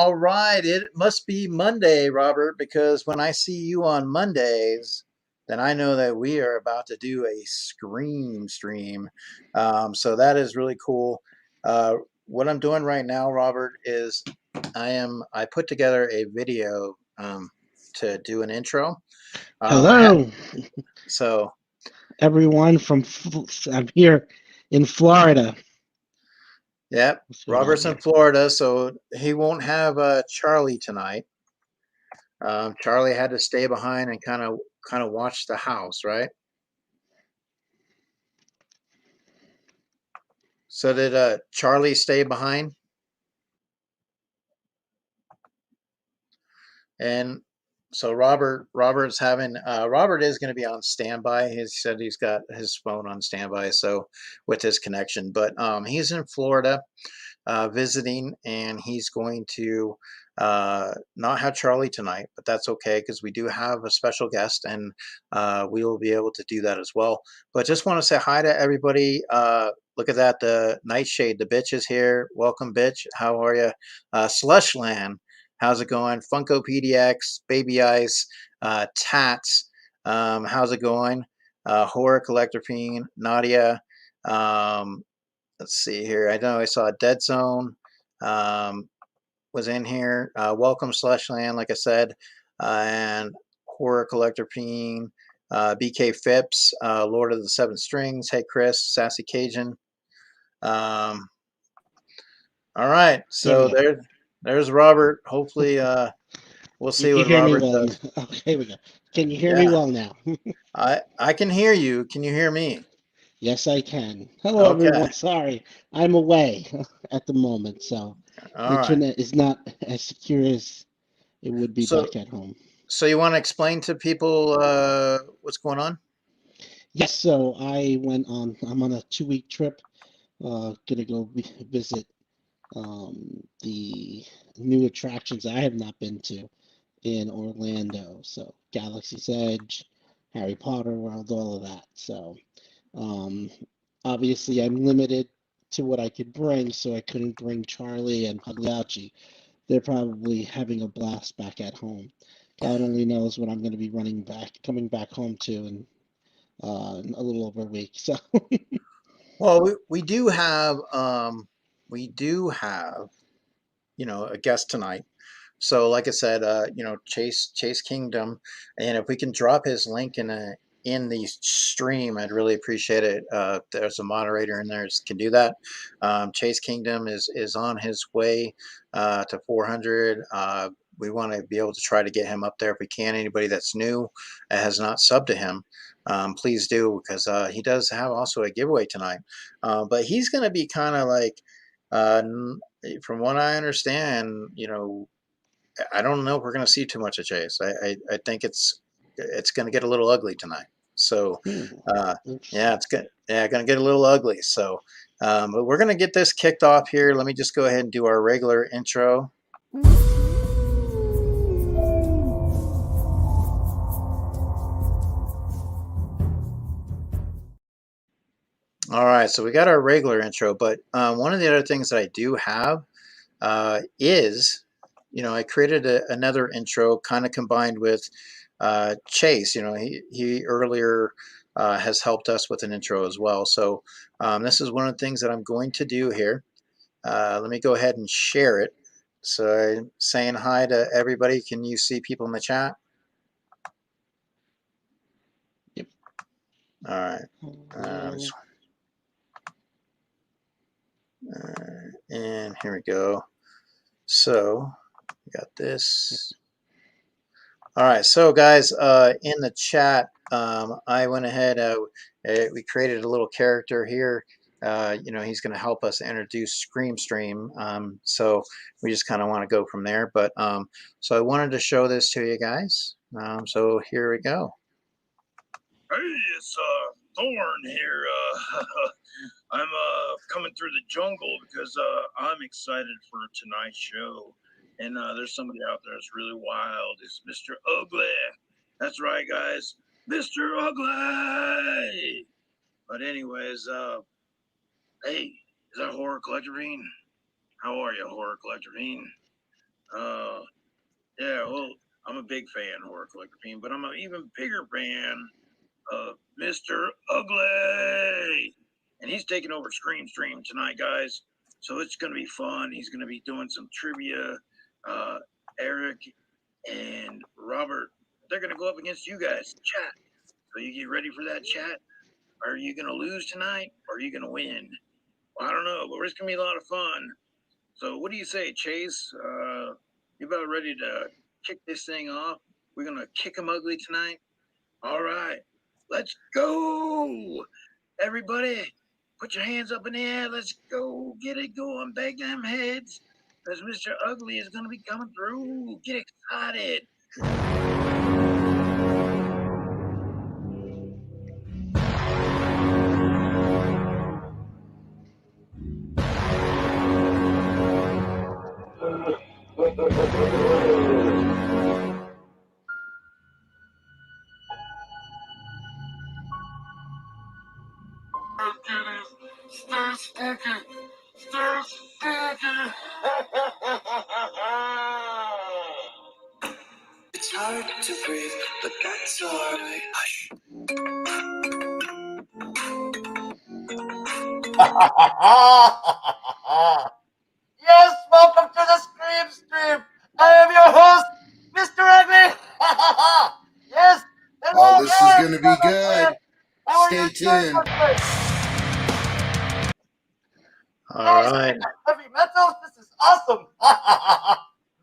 All right, it must be Monday, Robert, because when I see you on Mondays, then I know that we are about to do a Scream stream. So that is really cool. Uh, what I'm doing right now, Robert, is I put together a video to do an intro. Hello, So everyone I'm here in Florida. yeah, What's going on Robert's in here? Florida, so he won't have Charlie tonight. Charlie had to stay behind and kind of watch the house, right? So did Charlie stay behind? And so Robert is going to be on standby. He said he's got his phone on standby, so with his connection. But he's in Florida visiting, and he's going to not have Charlie tonight, but that's okay because we do have a special guest, and we will be able to do that as well. But just want to say hi to everybody. Look at that, the Nightshade, the bitch is here. Welcome, bitch. How are you? Slushland, how's it going? Funko PDX, Baby Ice, Tats, how's it going? Horror Collector Fiend, Nadia. Um, let's see here. I know I saw Dead Zone um, was in here. Welcome Slushland, like I said, and Horror Collector Fiend, BK Phipps, Lord of the Seven Strings. Hey Chris, Sassy Cajun. Um, all right, There we so go. there's Robert. Hopefully, we'll You see can what hear me Robert well. does. Okay, here we go. Can you hear me Yeah, well now? I can hear you. Can you hear me? Yes, I can. Hello, Okay. everyone. Sorry, I'm away at the moment, so All right. internet is not as secure as it would be So back at home. so you want to explain to people what's going on? Yes, so I'm on a 2-week trip. Gonna go visit the new attractions I have not been to in Orlando. So Galaxy's Edge, Harry Potter World, all of that. So um, obviously I'm limited to what I could bring, so I couldn't bring Charlie and Pagliacci. They're probably having a blast back at home. God only knows when I'm going to be coming back home to in a little over a week. So Well, we do have a guest tonight. So like I said, Chase Kingdom, and if we can drop his link in the stream, I'd really appreciate it. There's a moderator in there can do that. Chase Kingdom is on his way to 400. We want to be able to try to get him up there if we can. Anybody that's new has not subbed to him, please do, because he does have also a giveaway tonight. But he's going to be kind of like, from what I understand, I don't know if we're going to see too much of Chase. I think it's going to get a little ugly tonight. So, hmm, yeah, interesting. going to get a little ugly. So, but we're going to get this kicked off here. Let me just go ahead and do our regular intro. All right, so we got our regular intro, but one of the other things that I do have is, I created another intro kind of combined with Chase. He earlier has helped us with an intro as well. So this is one of the things that I'm going to do here. Let me go ahead and share it. So I'm saying hi to everybody. Can you see people in the chat? Yep. All right. Uh, And here we go. So we got yep. this. All right, so guys, in the chat, I went ahead. We created a little character here. He's going to help us introduce Scream Stream. So we just kind of want to go from there. But so I wanted to show this to you guys. So here we go. Hey, it's Thorn here. I'm coming through the jungle because I'm excited for tonight's show. And there's somebody out there that's really wild. It's Mr. Ugly. That's right, guys. Mr. Ugly. But anyways, hey, is that Horror Collector Bean? How are you, Horror Collector Bean? Yeah, well, I'm a big fan of Horror Collector Team, but I'm an even bigger fan of Mr. Ugly. And he's taking over Scream Stream tonight, guys. So it's going to be fun. He's going to be doing some trivia. Eric and Robert, they're going to go up against you guys. Chat. So you get ready for that chat. Are you going to lose tonight or are you going to win? Well, I don't know, but it's going to be a lot of fun. So what do you say, Chase? You about ready to kick this thing off? We're going to kick 'em ugly tonight? All right. Let's go. Everybody, put your hands up in the air. Let's go. Get it going. Bang them heads. Because Mr. Ugly is going to be coming through. Get excited. Stay spooky. Stay spooky. It's hard to breathe, but that's alright. Hush. Yes, welcome to the Scream Stream. I am your host, Mr. Ugly. Yes, hello, Oh, this is going to be good. How are Stay you tuned. doing? All right. Heavy metal, this is awesome.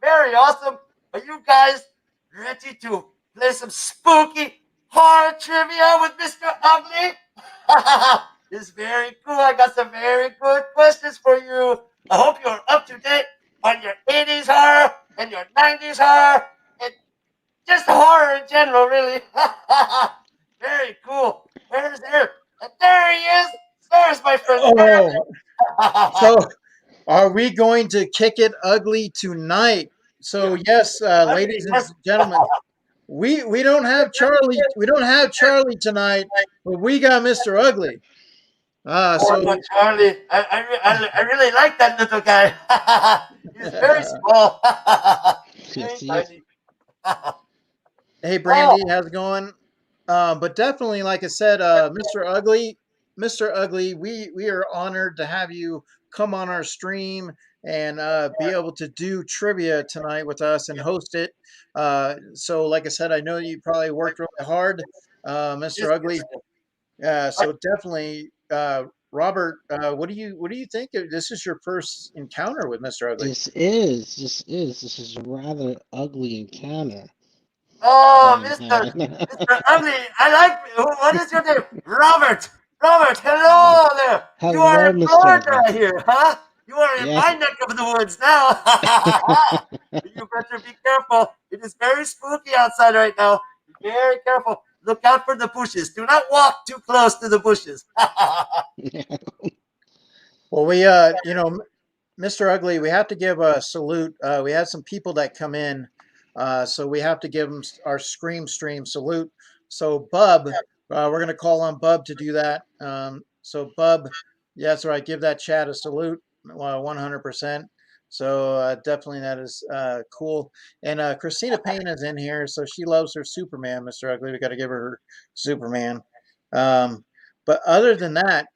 Very awesome. Are you guys ready to play some spooky horror trivia with Mr. Ugly? It's very cool. I got some very good questions for you. I hope you're up to date on your 80s horror and your 90s horror and just horror in general, really. Very cool. Where's Eric? And there he is. There's my friend. Oh, so are we going to kick it ugly tonight? So yes, ladies and gentlemen, we don't have Charlie. We don't have Charlie tonight, but we got Mr. Ugly. So Charlie, I really like that little guy. He's very small. Very Yes, he is. tiny. hey, Brandy, how's it going? But definitely, like I said, Mr. Ugly, we are honored to have you come on our stream and be able to do trivia tonight with us and host it. So, like I said, I know you probably worked really hard, Mr. Ugly. So definitely, Robert, what do you think? This is your first encounter with Mr. Ugly. This is a rather ugly encounter. Oh, I'm Mr. having. Mr. Ugly, I like. What is your name? Robert. Robert, hello there. You Hello, are in Mr. Florida Ugly. here, huh? You are in Yes. my neck of the woods now. You better be careful. It is very spooky outside right now. Be very careful. Look out for the bushes. Do not walk too close to the bushes. Well, you know, Mr. Ugly, we have to give a salute. We had some people that come in, so we have to give them our Scream Stream salute. So, Bub, we're going to call on Bub to do that. So, Bub, yeah, that's right. Give that chat a salute, 100%. So, definitely that is cool. And Christina Payne is in here, so she loves her Superman, Mr. Ugly. We got to give her Superman. But other than that,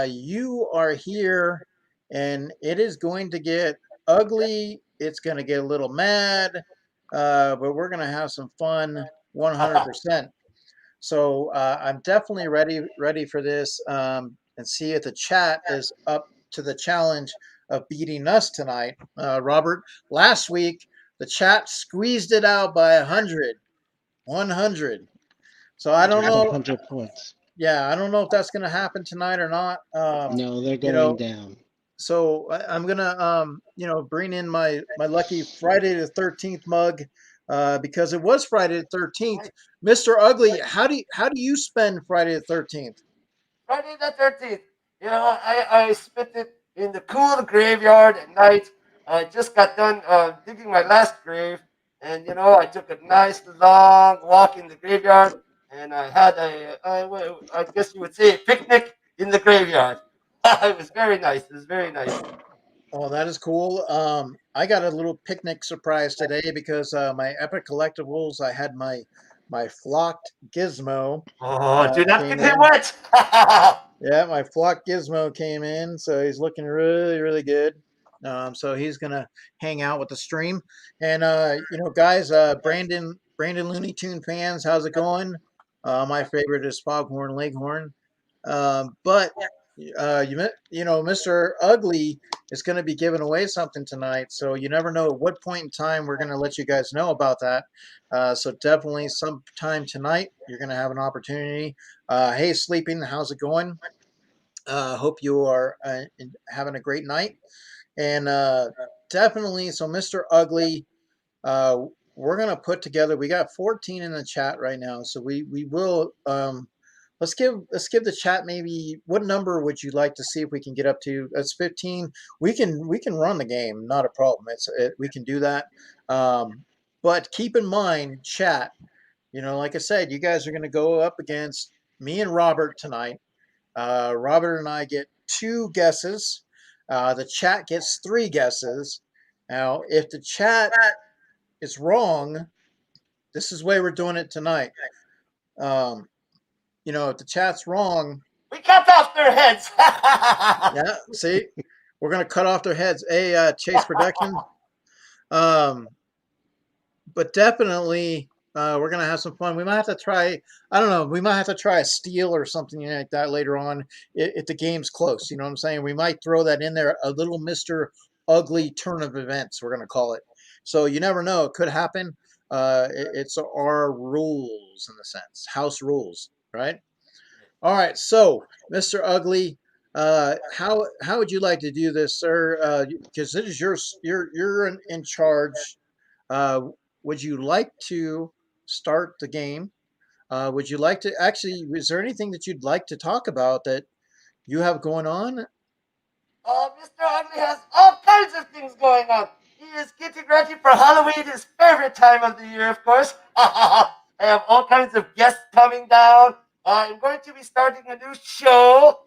you are here and it is going to get ugly. It's going to get a little mad, but we're going to have some fun 100%. So I'm definitely ready for this and see if the chat is up to the challenge of beating us tonight. Robert, last week, the chat squeezed it out by 100. So I don't Just know. 100 points. Yeah, I don't know if that's going to happen tonight or not. No, they're You going know, down. so I'm gonna bring in my lucky Friday the 13th mug because it was Friday the 13th. Mr. Ugly, how do you spend Friday the 13th? Friday the 13th. You know, I spent it in the cool graveyard at night. I just got done digging my last grave, and you know, I took a nice long walk in the graveyard, and I had I guess you would say, a picnic in the graveyard. It was very nice. It was very nice. Oh, that is cool. I got a little picnic surprise today because my Epic Collectibles, I had my flocked Gizmo Oh, do not came get him in. wet. Yeah, my flock Gizmo came in, so he's looking really, really good. So he's gonna hang out with the stream. And guys, Brandon Looney Tune fans, how's it going? My favorite is Foghorn Leghorn. But Mr. Ugly is going to be giving away something tonight, so you never know at what point in time we're going to let you guys know about that. So definitely sometime tonight you're going to have an opportunity. Hey, Sleeping, how's it going? Hope you are having a great night. And definitely, so Mr. Ugly, uh, we're gonna put together. We got 14 in the chat right now, so we will. Let's give the chat maybe what number would you like to see if we can get up to? That's 15. We can run the game, not a problem. We can do that. But keep in mind, chat. Like I said, you guys are gonna go up against me and Robert tonight. Robert and I get 2 guesses. The chat gets 3 guesses. Now, if the chat is wrong, this is the way we're doing it tonight. If the chat's wrong, We cut off their heads. yeah, see, we're gonna cut off their heads. Hey, Chase Production. But definitely, we're gonna have some fun. We might have to try. I don't know. We might have to try a steal or something like that later on if the game's close. You know what I'm saying? We might throw that in there. A little Mister Ugly turn of events. We're gonna call it. So you never know. It could happen. It's our rules in a sense, house rules, right? All right. So Mister Ugly, how would you like to do this, sir? Because this is you're in charge. Uh, would you like to start the game? Would you like to actually? Is there anything that you'd like to talk about that you have going on? Mr. Ugly has all kinds of things going on. He is getting ready for Halloween, his favorite time of the year, of course. I have all kinds of guests coming down. I'm going to be starting a new show.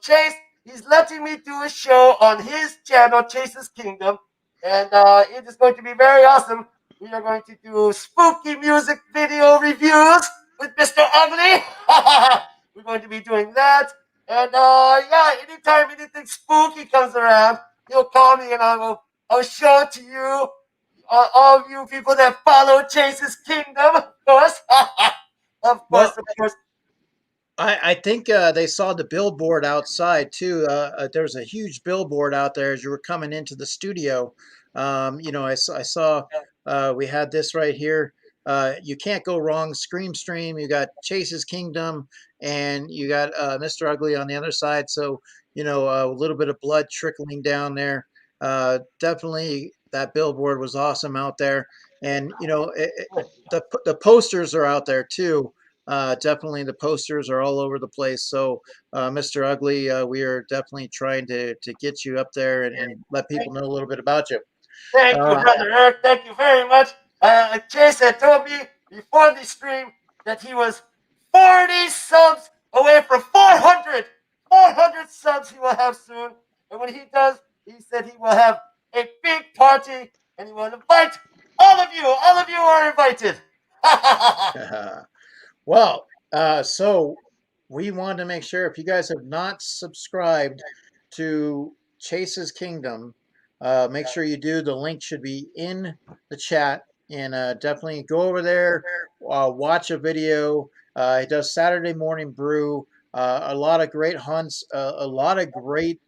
Chase, he's letting me do a show on his channel, Chase's Kingdom. And it is going to be very awesome. We are going to do spooky music video reviews with Mr. Ugly. We're going to be doing that. And yeah, anytime anything spooky comes around, he'll call me and I'll show it to you. All of you people that follow Chase's Kingdom, of course. Of course, Well, of course. I think they saw the billboard outside too. There was a huge billboard out there as you were coming into the studio. I saw we had this right here. You can't go wrong. Scream Stream. You got Chase's Kingdom, and you got Mr. Ugly on the other side. So a little bit of blood trickling down there. Definitely, that billboard was awesome out there, and the posters are out there too. Definitely, the posters are all over the place. So, Mr. Ugly, we are definitely trying to get you up there and let people know a little bit about you. Thank you, Uh, Brother Eric. Thank you very much. Chase had told me before the stream that he was 40 subs away from 400. 400 subs he will have soon. And when he does, he said he will have a big party and he will invite all of you. All of you are invited. well, so we want to make sure if you guys have not subscribed to Chase's Kingdom, make sure you do. The link should be in the chat, and definitely go over there, watch a video. He does Saturday morning brew. A lot of great hunts, a lot of great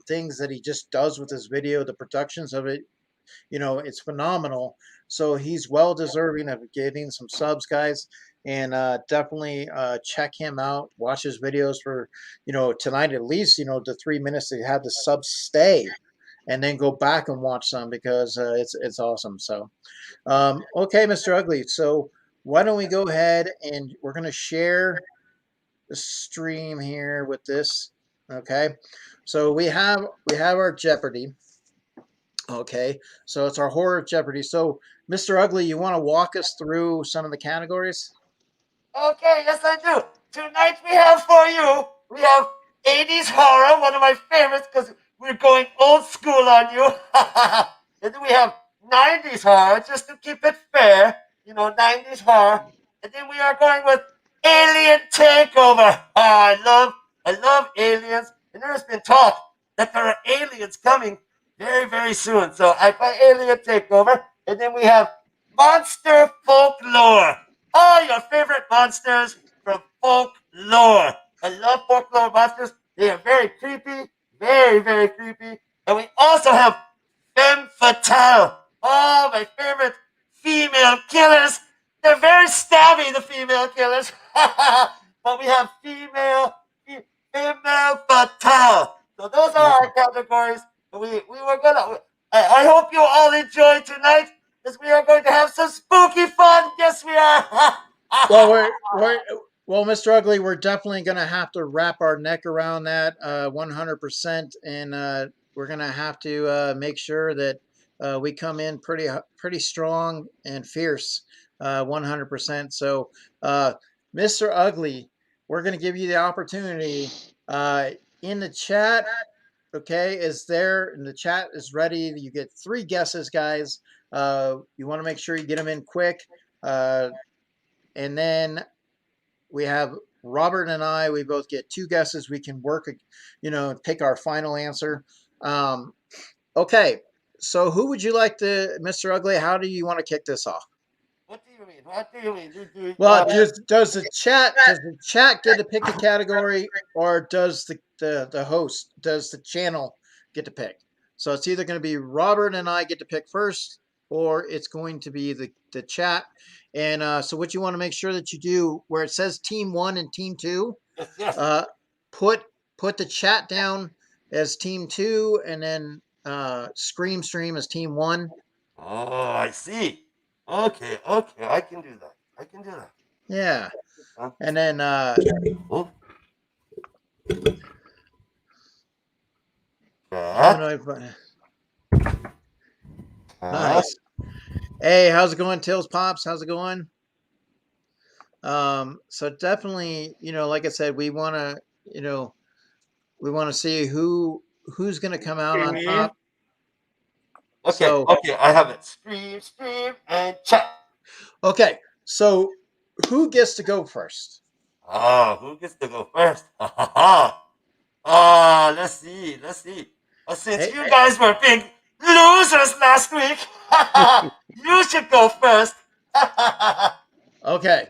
things that he just does with his video. The productions of it, it's phenomenal. So he's well deserving of getting some subs, guys. And definitely check him out. Watch his videos for, tonight at least, the 3 minutes that you have the subs stay, and then go back and watch some because it's awesome. So, okay, Mr. Ugly. So why don't we go ahead and we're gonna share the stream here with this. Okay, so we have our Jeopardy. Okay, so it's our horror Jeopardy. So, Mr. Ugly, you want to walk us through some of the categories? Okay, yes I do. Tonight we have for you, we have 80s horror, one of my favorites because we're going old school on you. And then we have 90s horror, just to keep it fair. 90s horror. And then we are going with Alien Takeover. I love aliens. And there's been talk that there are aliens coming very, very soon. So I play Alien Takeover. And then we have Monster Folklore. All your favorite monsters from folklore. I love folklore monsters. They are very creepy. Very, very creepy. And we also have Femme Fatale. Oh, my favorite female killers. They're very stabby, the female killers. But we have female fatale. So those are our categories. We were gonna. I hope you all enjoy tonight, because we are going to have some spooky fun. Yes, we are. Well, Mr. Ugly, we're definitely going to have to wrap our neck around that 100%, and we're going to have to make sure that we come in pretty strong and fierce, 100%. So, Mr. Ugly, we're going to give you the opportunity in the chat. Okay, is there, and the chat is ready. You get 3 guesses, guys. You want to make sure you get them in quick, and then we have Robert and I. We both get 2 guesses. We can work, pick our final answer. Okay, so who would you like to, Mr. Ugly? How do you want to kick this off? What do you mean? What do you mean? Well, does the chat get to pick the category, or does the host, does the channel get to pick? So it's either going to be Robert and I get to pick first, or it's going to be the chat. And so what you want to make sure that you do, where it says Team 1 and Team 2, Yes. put the chat down as Team 2, and then Scream Stream as Team 1. Oh, I see. Okay, I can do that. Yeah. And then Oh. Nice. Hey, how's it going, Tails Pops? How's it going? So definitely, like I said, we want to see who's going to come out on top. Okay, I have it. Stream, and chat. Okay, so who gets to go first? Who gets to go first? Let's see. Since you guys were big losers last week, you should go first. Okay.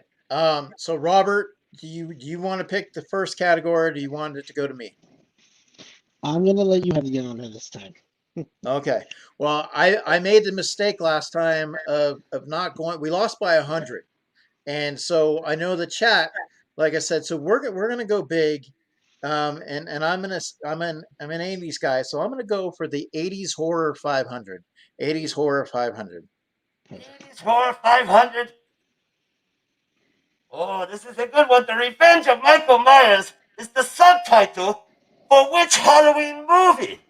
So Robert, do you want to pick the first category, or do you want it to go to me? I'm gonna let you have the honor this time. Okay. Well, I made the mistake last time of not going. We lost by 100, and so I know the chat. Like I said, so we're gonna go big, and I'm an 80s guy, so I'm gonna go for the 80s horror 500. 80s horror 500. 80s horror 500. Oh, this is a good one. The Revenge of Michael Myers is the subtitle for which Halloween movie?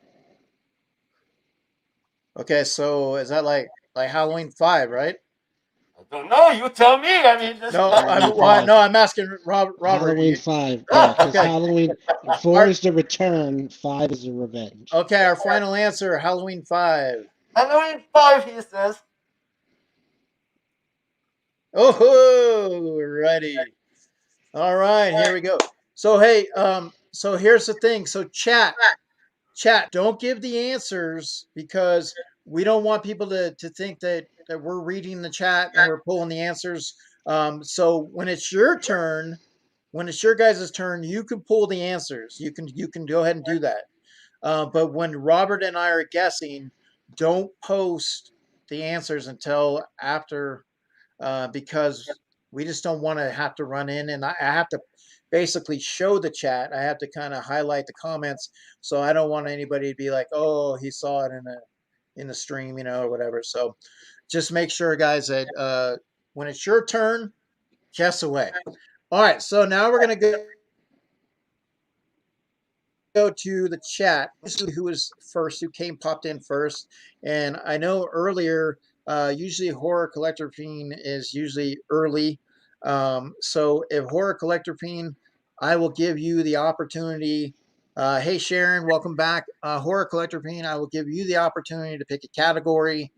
Okay, so is that like Halloween 5, right? I don't know. You tell me. I mean, I'm asking Robert. Halloween 5. Yeah, because Halloween 4 is the return. 5 is the revenge. Okay, our final answer: Halloween 5. Halloween 5, he says. Oh, ready. All right, here we go. So hey, so here's the thing. So chat, don't give the answers, because we don't want people to think that we're reading the chat and we're pulling the answers. So when it's your turn, when it's your guys' turn, you can pull the answers. You can go ahead and do that. But when Robert and I are guessing, don't post the answers until after, because we just don't want to have to run in, and I have to basically show the chat. I have to kind of highlight the comments, so I don't want anybody to be like, "Oh, he saw it in the stream," or whatever. So just make sure, guys, that when it's your turn, guess away. All right, so now we're gonna go to the chat. Who was first? Who popped in first? And I know earlier, usually Horror Collector Fiend is usually early. So if Horror Collector Fiend, I will give you the opportunity Hey Sharon, welcome back. Horror Collector Fiend, I will give you the opportunity to pick a category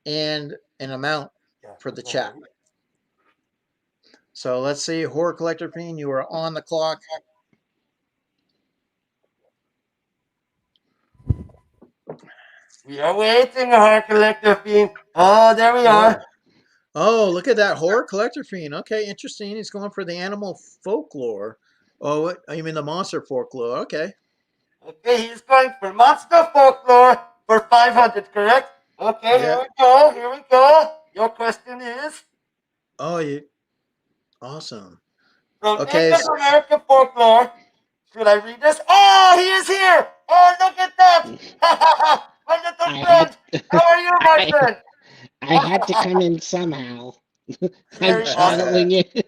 and an amount for the chat. So let's see, Horror Collector Fiend, you are on the clock. We are waiting, Horror Collector Fiend. Oh, there we are. Oh, look at that, Horror Collector Fiend. Okay, interesting. He's going for the animal folklore. Oh, you mean the monster folklore? Okay. Okay, he's going for monster folklore for 500, correct? Okay, Yeah. Here we go. Your question is? Oh, awesome. From Okay. Native American folklore. Should I read this? Oh, he is here. Oh, look at that. My little friend. How are you, my friend? I had to come in somehow. I'm Very channeling it.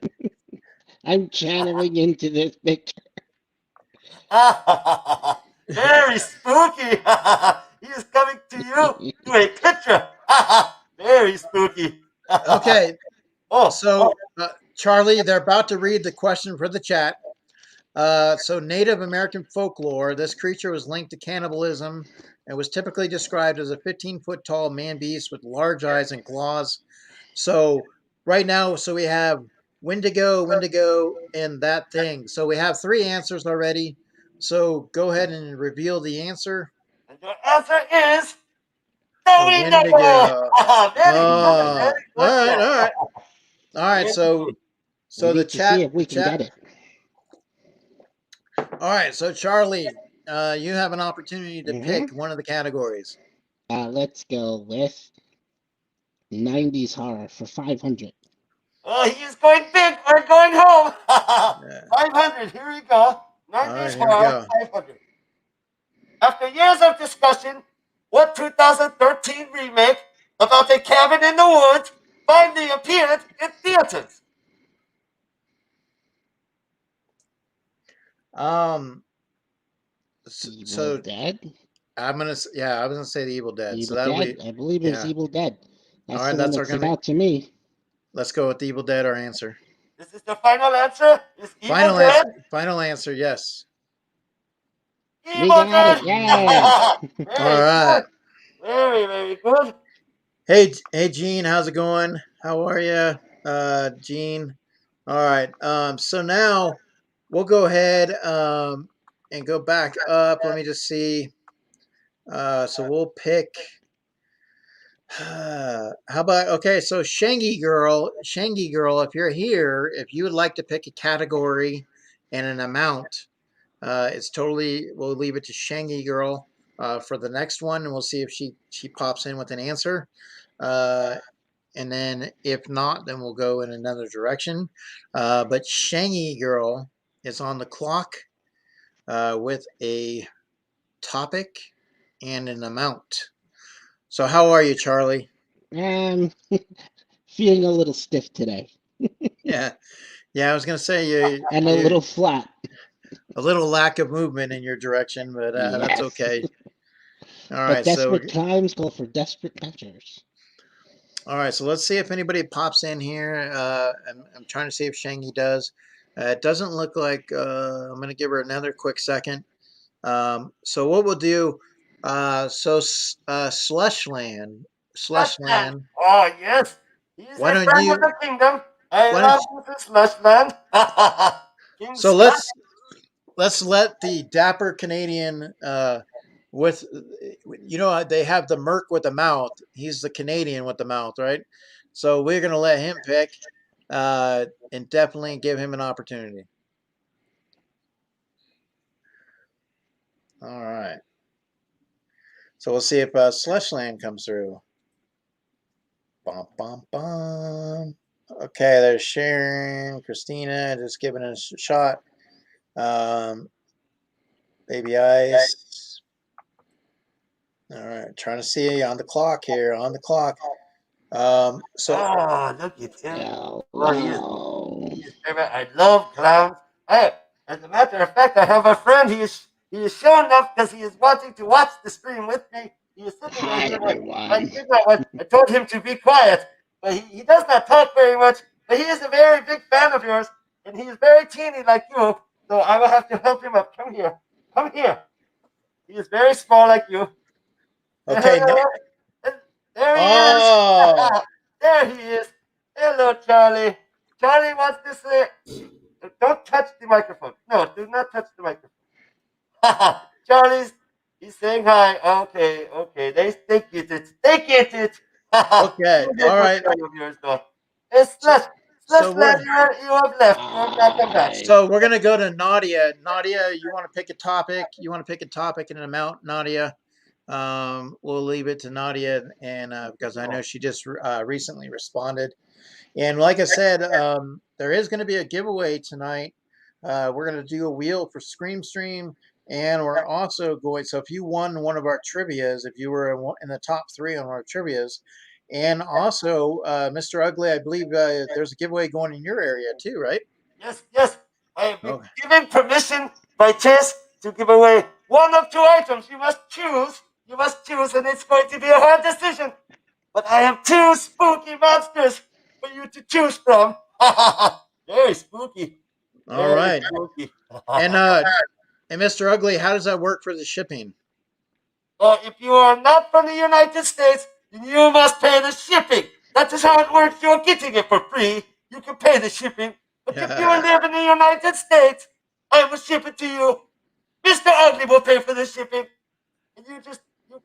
I'm channeling into this picture. Very spooky. He is coming to you to a picture. Very spooky. Okay. Oh, So, Charlie, they're about to read the question for the chat. So, Native American folklore, this creature was linked to cannibalism and was typically described as a 15-foot tall man beast with large eyes and claws. So, right now, we have Wendigo, and that thing. So, we have 3 answers already. So, go ahead and reveal the answer. and your answer is the Wendigo. All right. All right. So We the need to chat. see if we can get it. All right. So Charlie, you have an opportunity to pick one of the categories. Let's go with 90s horror for 500. Oh, he is going big. We're going home. 500. Here we go. 90s horror. 500. After years of discussion, what 2013 remake about a cabin in the woods finally appeared in theaters? Evil Dead? I was gonna say the Evil Dead. Evil Dead? I believe it was Evil Dead. That's all right, the one that stood out to me. Let's go with the Evil Dead, our answer. This is the final answer? Is Evil Dead? Final answer, yes. Evil Dead! Yeah! All right. Very, very good. Hey, Gene, how's it going? How are you, Gene? All right. So now we'll go ahead and go back up. Let me just see. So we'll pick. How about okay? So Shangy Girl, if you're here, if you would like to pick a category and an amount, it's totally. We'll leave it to Shangy Girl for the next one, and we'll see if she pops in with an answer. And then if not, then we'll go in another direction. But Shangy Girl is on the clock with a topic and an amount. So how are you, Charlie? Feeling a little stiff today. Yeah, I was gonna say you and a little flat. A little lack of movement in your direction, but that's okay. All right, but desperate times call for desperate measures. All right, so let's see if anybody pops in here. I'm trying to see if Shangy does. It doesn't look like. I'm going to give her another quick second. So what we'll do. Slushland. Oh yes, he's why a don't friend you? of the kingdom. I love Slushland. So let's let the dapper Canadian with they have the merc with the mouth. He's the Canadian with the mouth, right? So we're gonna let him pick and definitely give him an opportunity. All right. So we'll see if Slushland comes through. Bum, bum, bum. Okay, there's Sharon, Christina, just giving it a shot. Baby Ice. All right, trying to see on the clock here. On the clock. Oh, look at him. I love clowns. Hey, as a matter of fact, I have a friend. He is showing up because he is wanting to watch the stream with me. He is sitting there. I told him to be quiet, but he does not talk very much. But he is a very big fan of yours, and he is very teeny like you. So I will have to help him up. Come here. Come here. He is very small like you. Okay. There he Oh. is. There he is. Hello, Charlie. Charlie wants to say, don't touch the microphone. No, do not touch the microphone. He's saying hi. Okay. They get it. They get it. Okay. All right. Of yours, though. It's So, Slush we're Land, you have left. You have not come back. so we're gonna go to Nadia. Nadia, you want to pick a topic? You want to pick a topic and an amount, Nadia? We'll leave it to Nadia, and because I know she just recently responded. And like I said, there is going to be a giveaway tonight. We're going to do a wheel for Scream Stream, and we're also going. So if you won one of our trivia's, if you were in the top 3 on our trivia's, and also Mr. Ugly, I believe there's a giveaway going in your area too, right? Yes. I have been Okay. given permission by Chess to give away one of 2 items. You must choose, and it's going to be a hard decision. But I have 2 spooky monsters for you to choose from. Very spooky. All right. Spooky. And Mr. Ugly, how does that work for the shipping? If you are not from the United States, then you must pay the shipping. That is how it works. You're getting it for free. You can pay the shipping. But if you live in the United States, I will ship it to you. Mr. Ugly will pay for the shipping. And you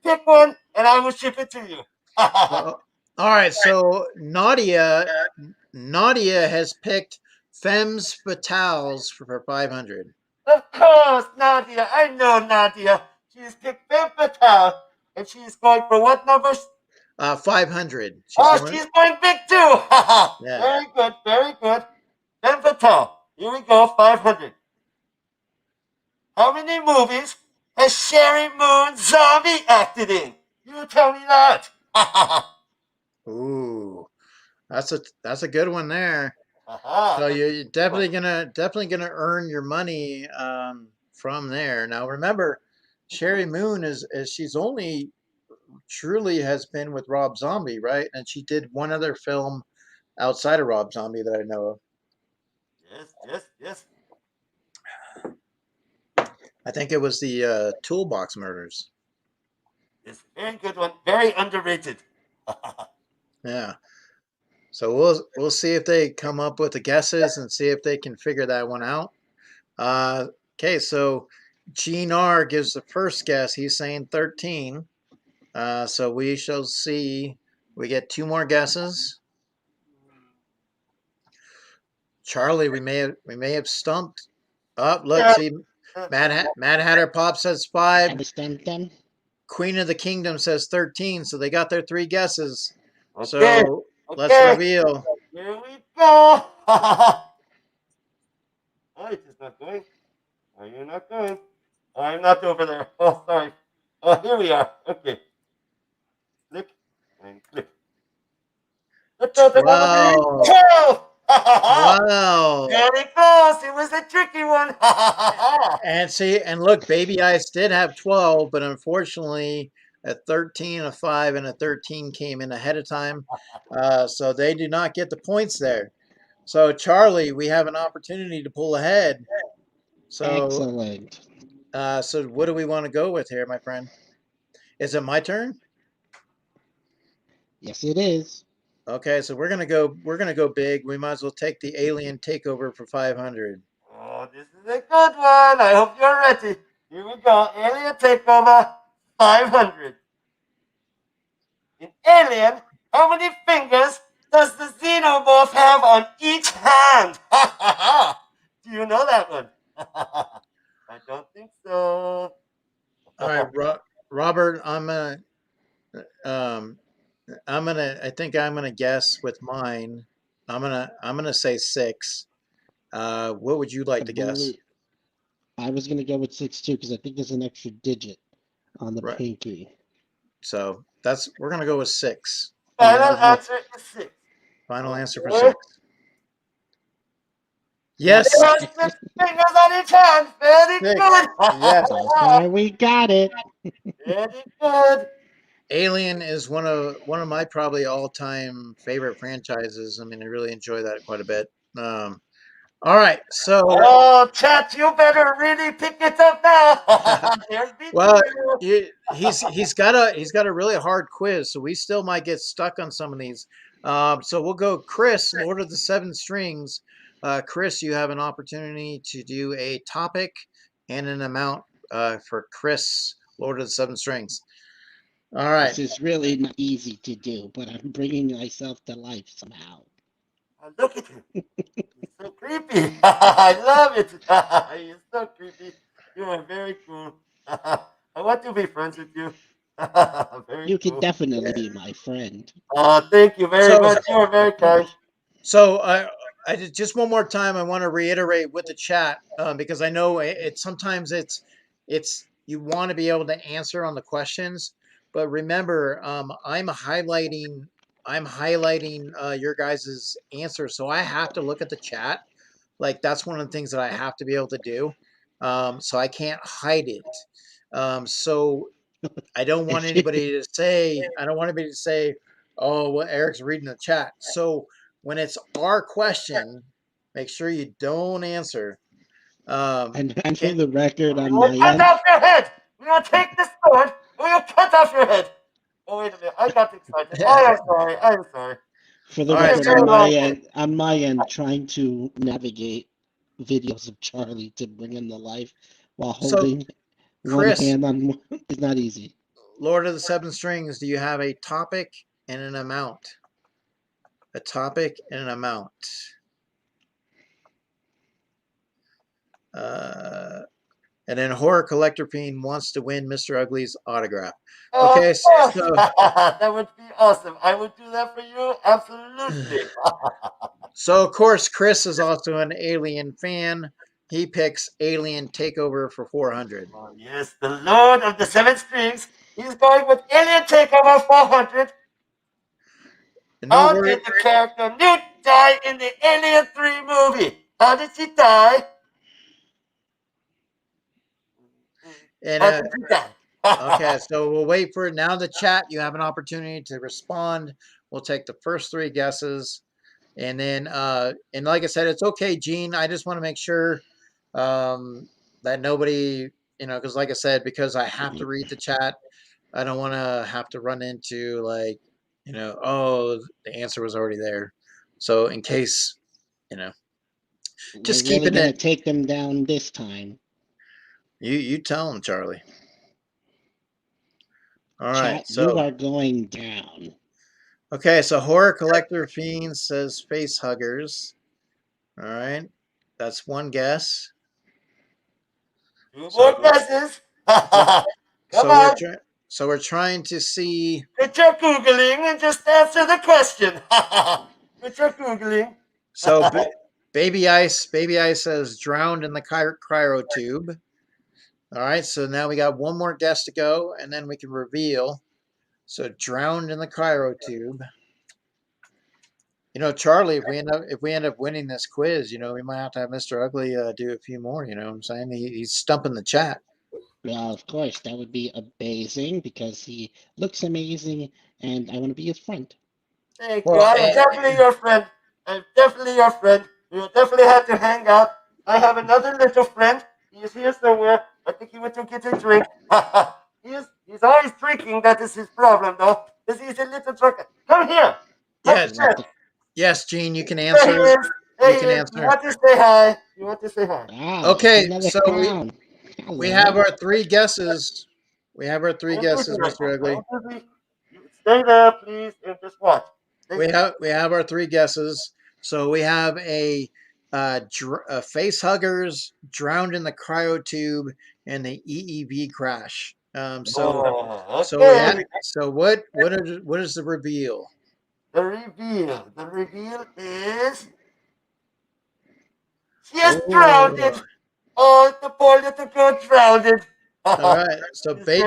pick one, and I will ship it to you. All right. So Nadia has picked Femmes Fatales for 500. Of course, Nadia. I know Nadia. She's picked Femme Fatale, and she's going for what numbers? 500. She's going big too. Yeah. Very good. Femme Fatale. Here we go, 500. How many movies has Sherry Moon Zombie acted in? You tell me that. Ooh, that's a good one there. So you're definitely gonna earn your money from there. Now remember, Sherry Moon is she's only truly has been with Rob Zombie, right? And she did one other film outside of Rob Zombie that I know of. Yes. I think it was the Toolbox Murders. It's a very good one. Very underrated. Yeah. So we'll see if they come up with the guesses and see if they can figure that one out. Okay, so Gene R gives the first guess. He's saying 13. So we shall see. We get 2 more guesses. Charlie, we may have stumped. Oh, look, see, Mad Hatter Pop says 5. Have we stumped them? Queen of the Kingdom says 13. So they got their 3 guesses. Okay. So let's reveal. Here we go. Oh, it is not going. Are you not going? I'm not over there. Oh, sorry. Oh, here we are. Okay. Click and click. 12. 12. Wow. Very close. It was a tricky one. And look, Baby Ice did have 12, but unfortunately, a 13, a 5, and a 13 came in ahead of time. So they do not get the points there. So, Charlie, we have an opportunity to pull ahead. So, excellent. So what do we want to go with here, my friend? Is it my turn? Yes, it is. Okay, so we're gonna go big. We might as well take the alien takeover for 500. Oh, this is a good one. I hope you're ready. Here we go. Alien takeover 500. In Alien, how many fingers does the xenomorph have on each hand? Do you know that one? I don't think so. All right, Robert, I think I'm gonna guess with mine. I'm gonna say 6. What would you like to guess? I was going to go with 6 too because I think there's an extra digit on the pinky. So we're gonna go with 6. Final answer is 6. Final answer for 6. Yes. Fingers on each hand. Very good. Yes. So far we got it. Very good. Alien is one of my probably all-time favorite franchises. I mean, I really enjoy that quite a bit. All right. So, Oh, chat, you better really pick it up now. There's well, video. he's got a really hard quiz, so we still might get stuck on some of these. So we'll go, Chris, Lord of the Seven Strings. Chris, you have an opportunity to do a topic and an amount for Chris, Lord of the Seven Strings. All right. This is really not easy to do, but I'm bringing myself to life somehow. Look at him. He's so creepy. I love it. He's so creepy. You are very cool. I want to be friends with you. Very You could cool. definitely be my friend. Thank you very much. You are very kind. So just one more time, I want to reiterate with the chat because I know sometimes it's you want to be able to answer on the questions, but remember, I'm highlighting your guys's answer, so I have to look at the chat. Like that's one of the things that I have to be able to do. So I can't hide it. So I don't want anybody to say, oh, well, Eric's reading the chat. So when it's our question, make sure you don't answer. And for Can, the record, on We'll my cut end, off your head. We will take this sword. We will cut off your head. Oh, wait a minute. I got excited. I am sorry. I am sorry. for the All right, record, so- on my end, trying to navigate videos of Charlie to bring him to life while So, holding one Chris, hand on is not easy. Lord of the Seven Strings, do you have a topic and an amount? A topic and an amount. And then Horror Collector Fiend wants to win Mr. Ugly's autograph. Okay, Of course. so That would be awesome. I would do that for you. Absolutely. So, of course, Chris is also an Alien fan. He picks Alien Takeover for 400. Oh, yes, the Lord of the Seven Strings. He's going with Alien Takeover 400. No How word. did the character Newt die in the Alien 3 movie? How did he die? And How did he die? okay, so we'll wait for it. Now the chat, you have an opportunity to respond. We'll take the first three guesses. And then and like I said, it's okay, Gene. I just want to make sure that nobody, because like I said, because I have to read the chat, I don't want to have to run into like, oh, the answer was already there. So in case, just We're really keeping gonna it. take them down this time. You tell them, Charlie. All right, Chat, so you are going down. okay, so Horror Collector Fiend says face huggers. All right, that's one guess. Two more guesses. Come on. So we're trying to see. Quit your Googling and just answer the question. Quit your Googling. So Baby Ice says drowned in the cryotube. All right, so now we got one more guess to go, and then we can reveal. So drowned in the cryotube. Charlie, if we end up winning this quiz, we might have to have Mr. Ugly do a few more. You know what I'm saying? He's stumping the chat. Well, of course, that would be amazing because he looks amazing and I want to be his friend. Thank you. I'm definitely your friend. I'm definitely your friend. We will definitely have to hang out. I have another little friend. He is here somewhere. I think he went to get a drink. He's always drinking. That is his problem, though. Because he's a little drunk. Come here. Yes, Gene, you can answer. You can answer. You want to say hi? Okay, so we have our three guesses. Mr. Ugly. Stay there, please, and just watch. We have our three guesses. So we have a face huggers, drowned in the cryotube, and the EEV crash. So what is the reveal? The reveal is she is drowned. Oh, the poor little girl drowned. All right, so Baby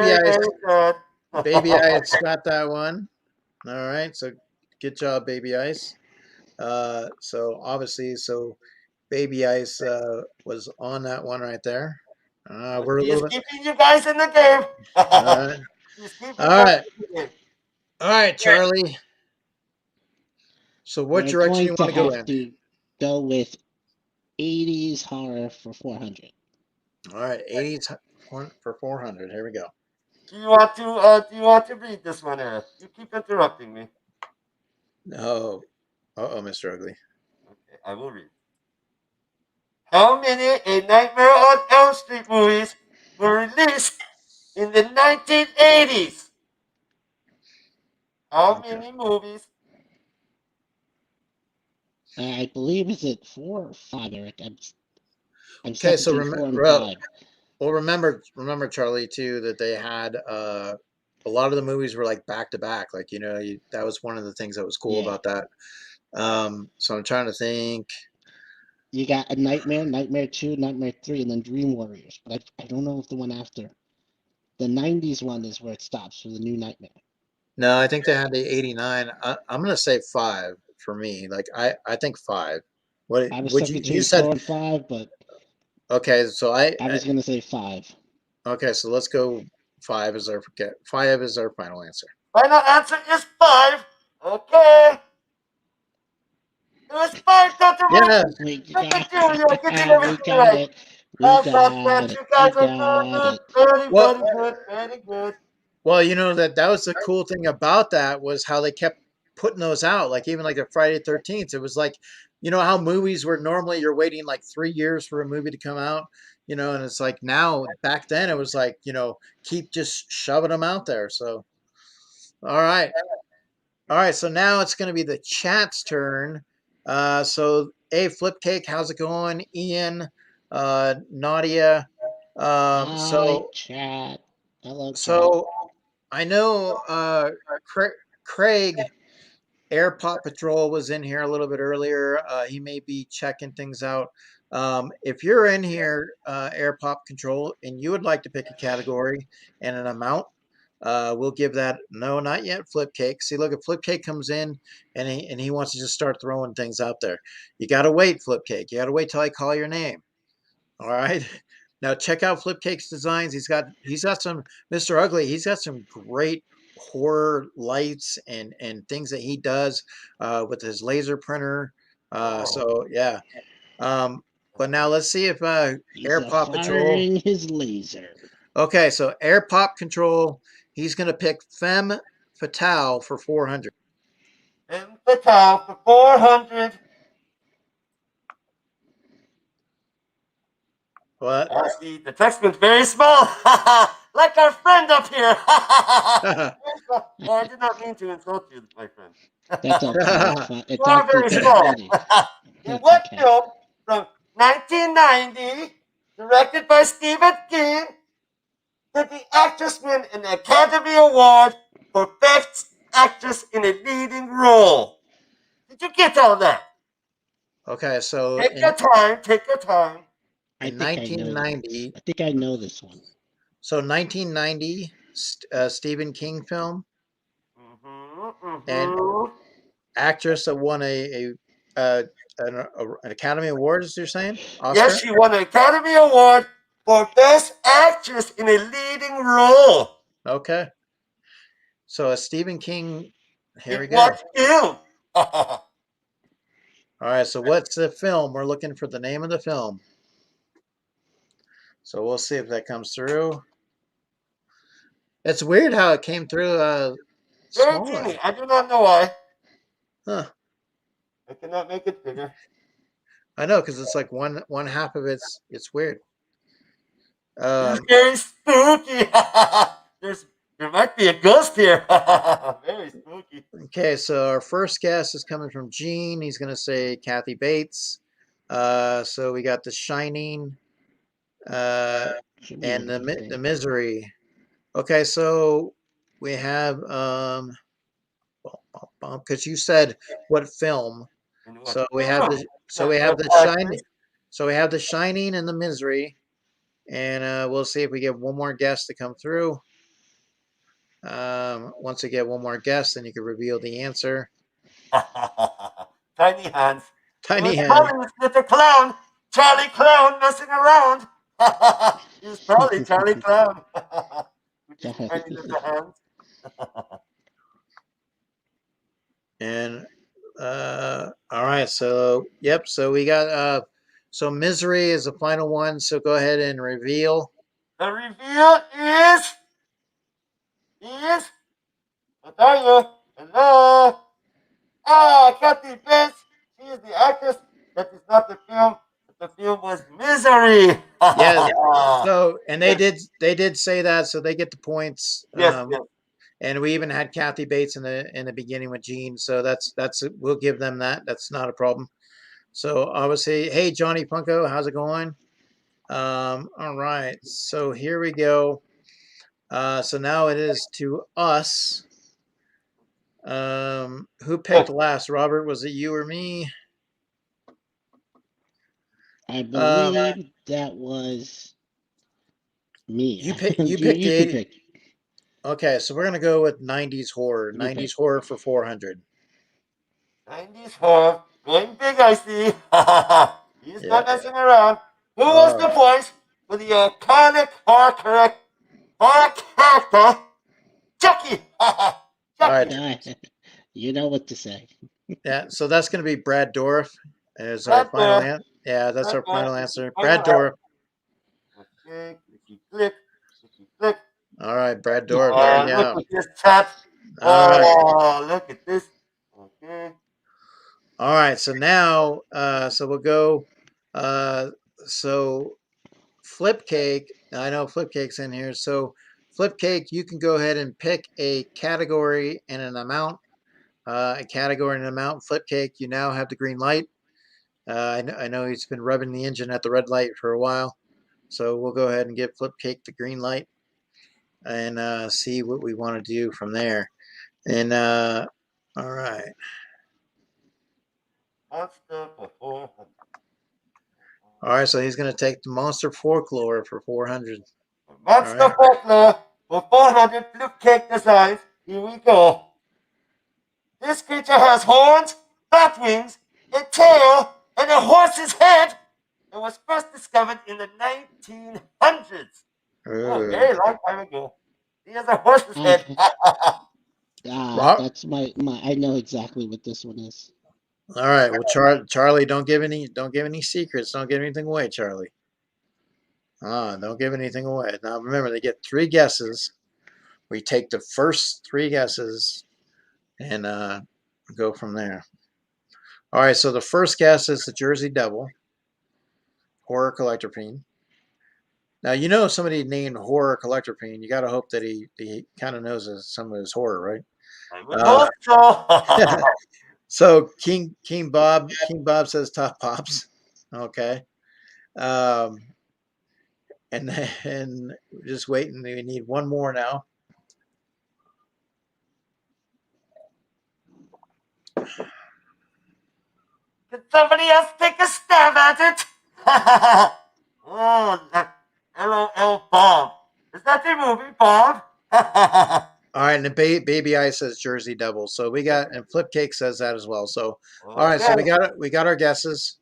Ice got that one. All right, so good job, Baby Ice. So obviously, Baby Ice was on that one right there. We're keeping you guys in the game. All right, Charlie. So what direction you want to go in? Go with 80s horror for 400. All right, 80s for 400. Here we go. Do you want to read this one, Eric? You keep interrupting me. Oh, Mr. Ugly. Okay, I will read. How many A Nightmare on Elm Street movies were released in the 1980s? How Okay. many movies? I believe is it 4 or 5, Eric? I'm Okay, stuck so between 4 and 5. remember Charlie too that they had a lot of the movies were like back to back. Like that was one of the things that was cool Yeah. about that. So I'm trying to think. You got a Nightmare, Nightmare 2, Nightmare 3, and then Dream Warriors. But I don't know if the one after. The 90s one is where it stops for the new Nightmare. No, I think they had the 89. I'm gonna say 5 for me. Like I think 5. What I was would stuck you between said? 4 and 5, but Okay, so I was going to say 5. okay, so let's go 5 as our 5 is our final answer. Final answer is 5. Okay. It was 5, Dr. Yeah. Murphy. We Look got, at you. You're getting we everything got right. it. We That's got it. you We guys are very got good. it. Very, Well, very good. Very good. well, that was the cool thing about that was how they kept putting those out. Like even like the Friday 13th, it was like, how movies were normally you're waiting like 3 years for a movie to come out, and it's like now back then it was like, keep just shoving them out there. So, all right. All right. So now it's going to be the chat's turn. So, hey, Flipcake, how's it going? Ian, Nadia. Hi, chat. Hello, chat. So I know Craig Air Pop Patrol was in here a little bit earlier. He may be checking things out. If you're in here, Air Pop Control, and you would like to pick a category and an amount, we'll give that. No, not yet. Flipcake. See, look, if Flipcake comes in and he wants to just start throwing things out there, you got to wait, Flipcake. You got to wait till I call your name. All right. Now check out Flipcake's designs. He's got some Mr. Ugly. He's got some great horror lights and things that he does with his laser printer. So yeah. But now let's see if He's Air Pop Patrol. firing his laser. Okay, so Air Pop Control. He's gonna pick Femme Fatale for 400. And the top for 400. What? I see the text was very small. Like our friend up here. I did not mean to insult you, my friend. That's okay. It's fun. It's You are actually very pretty small. funny. In That's what okay. film from 1990, directed by Stephen King, did the actress win an Academy Award for Best Actress in a Leading Role? Did you get all that? Okay, so Take your time. Take your time. I in think I know 1990. this. I think I know this one. So 1990, Stephen King film, and actress that won an Academy Award. Is you're saying Oscar? Yes, she won an Academy Award for Best Actress in a Leading Role. Okay. So a Stephen King. Here we In go. what film? All right. So what's the film? We're looking for the name of the film. So we'll see if that comes through. It's weird how it came through Very smaller. teeny. I do not know why. Huh. I cannot make it bigger. I know because it's like one half of it's weird. It's very spooky. There might be a ghost here. Very spooky. Okay, so our first guess is coming from Gene. He's going to say Kathy Bates. So we got The Shining Should be and the interesting. Misery. Okay, so we have because you said what film, And what so we film? have the Shining. So we have The Shining and the Misery, and we'll see if we get one more guess to come through. Once we get one more guess, then you can reveal the answer. Tiny hands. Tiny It was hand. probably Little Clown. Charlie Clown messing around. He was probably Charlie Clown. With his tiny little hands. And all right, so yep, so we got So Misery is the final one. So go ahead and reveal. The reveal is. I'll tell you. Hello. Kathy Bates. She is the actress. That is not the film. The film was Misery. Yeah. So and they did say that, so they get the points. Yes. And we even had Kathy Bates in the beginning with Gene, so that's we'll give them that. That's not a problem. So obviously, hey Johnny Punko, how's it going? All right, so here we go. So now it is to us. Who picked last? Robert, was it you or me? I believe that was me. You picked the You 80. pick. Okay, so we're gonna go with 90s horror. 90s horror for 400. 90s horror. Going big, I see. He's not messing around. Who was the voice for the iconic horror character? Chucky. All right. You know what to say. Yeah, so that's going to be Brad Dourif as our final answer. Yeah, that's our final answer. Brad Dourif. Okay, click. All right, Brad Dourif. There we go. Look at this chat. All right. Look at this. Okay. All right, so now, so we'll go. So Flipcake, I know Flipcake's in here. So Flipcake, you can go ahead and pick a category and an amount. A category and an amount. Flipcake, you now have the green light. I know he's been rubbing the engine at the red light for a while. So we'll go ahead and give Flipcake the green light and see what we want to do from there. And all right. All right, so he's going to take the Monster Folklore for 400. Monster Folklore for 400 Flipcake designs. Here we go. This creature has horns, bat wings, a tail, and a horse's head. It was first discovered in the 1900s. Oh, very long time ago. He has a horse's head. That's my. I know exactly what this one is. All right. Well, Charlie, don't give any secrets. Don't give anything away, Charlie. Don't give anything away. Now remember, they get 3 guesses. We take the first 3 guesses and go from there. All right. So the first guess is the Jersey Devil, Horror Collector Fiend. Now you know somebody named Horror Collector Fiend. You got to hope that he kind of knows some of his horror, right? I hope so. So King Bob says Top Pops. Okay. And then just waiting. We need one more now. Can somebody else take a stab at it? Oh, LOL Bob. Is that the movie, Bob? All right, and the Baby Eye says Jersey Devil. So we got, and Flipcake says that as well. So all right, so we got our guesses.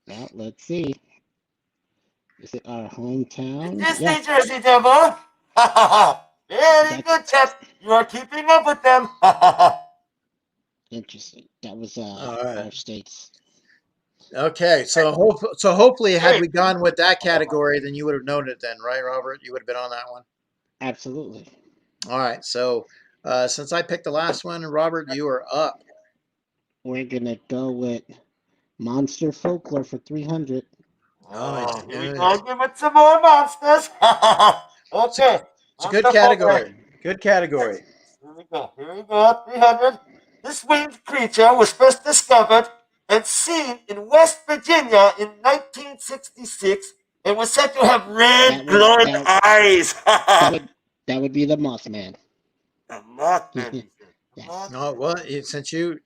Well, let's see. Is it our hometown? Is this the Jersey Devil? Very good, chap. You are keeping up with them. Interesting. That was our states. Okay, so hopefully, had we gone with that category, then you would have known it then, right, Robert? You would have been on that one. Absolutely. All right, so since I picked the last one, Robert, you are up. We're gonna go with Monster Folklore for 300. Oh, here we go. Give it some more monsters. Okay. It's a good category. Good category. Here we go. 300. This winged creature was first discovered and seen in West Virginia in 1966 and was said to have red glowing eyes. That would be the Mothman. The Mothman. Yes. No, well, since you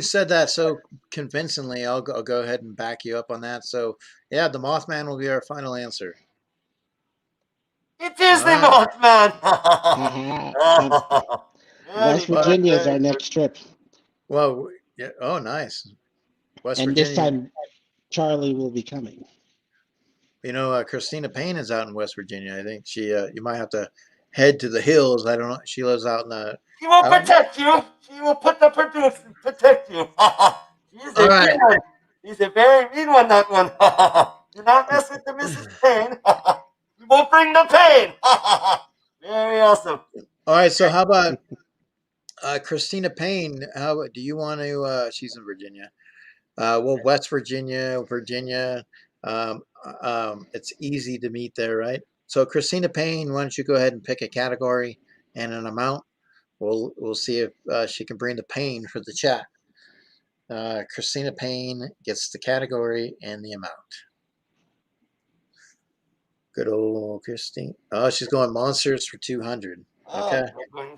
said that so convincingly, I'll go ahead and back you up on that. So, yeah, the Mothman will be our final answer. It is the Mothman. West Virginia is our next trip. Well, yeah. Oh, nice. West and Virginia. This time, Charlie will be coming. You know, Christina Payne is out in West Virginia. I think you might have to head to the hills. I don't know. She lives out in the. She will protect you. She will put up her dukes and protect you. She's a demon. He's a very mean one, that one. Do not mess with the Mrs. Payne. You won't bring the pain. Very awesome. All right, so how about Christina Payne? How do you want to? She's in Virginia. Well, West Virginia, Virginia. It's easy to meet there, right? So Christina Payne, why don't you go ahead and pick a category and an amount? We'll see if she can bring the pain for the chat. Christina Payne gets the category and the amount. Good old Christine. Oh, she's going monsters for 200. Okay.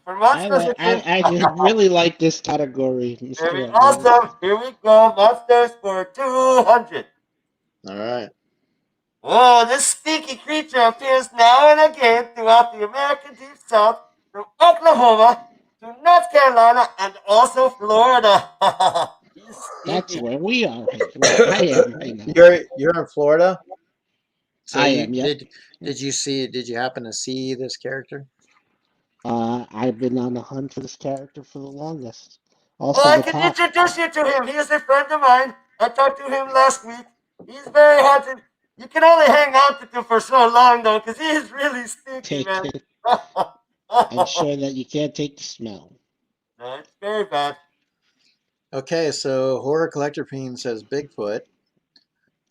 For monsters, I really like this category, Mr. very Rodriguez. awesome. Here we go. Monsters for 200. All right. Oh, this stinky creature appears now and again throughout the American Deep South, from Oklahoma to North Carolina and also Florida. That's where we are. I am right now. You're in Florida. So I am. Yep. Did you happen to see this character? I've been on the hunt for this character for the longest. Also, I can introduce you to him. He is a friend of mine. I talked to him last week. He's very hard to. You can only hang out with him for so long, though, because he is really stinky, man. I'm sure that you can't take the smell. No, it's very bad. Okay, so Horror Collector Fiend says Bigfoot.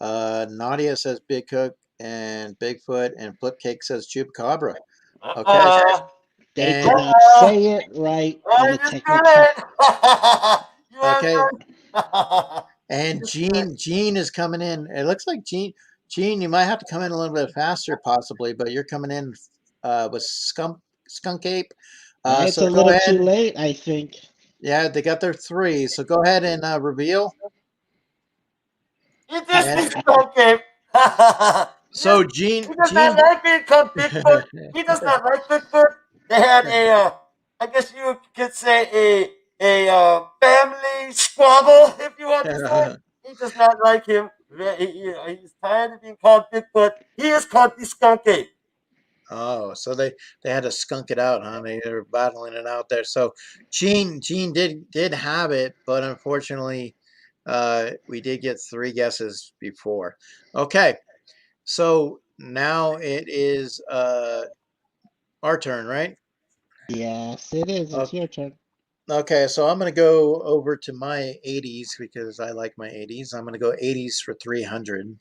Nadia says Big Cook and Bigfoot, and Flipcake says Chupacabra. Okay. They cannot say it right. Okay. And Gene is coming in. It looks like Gene, you might have to come in a little bit faster, possibly, but you're coming in with Skunk Ape. It's so a little too late, I think. Yeah, they got their 3. So go ahead and reveal. It is Skunk Ape. So Gene, he does not like being called Bigfoot. He does not like Bigfoot. They had I guess you could say a family squabble, if you want to say. He does not like him. He's tired of being called Bigfoot. He is called the Skunk Ape. Oh, so they had to skunk it out, huh? They were battling it out there. So Gene did have it, but unfortunately, we did get 3 guesses before. Okay, so now it is our turn, right? Yes, it is. It's your turn. Okay, so I'm going to go over to my 80s because I like my 80s. I'm going to go 80s for 300.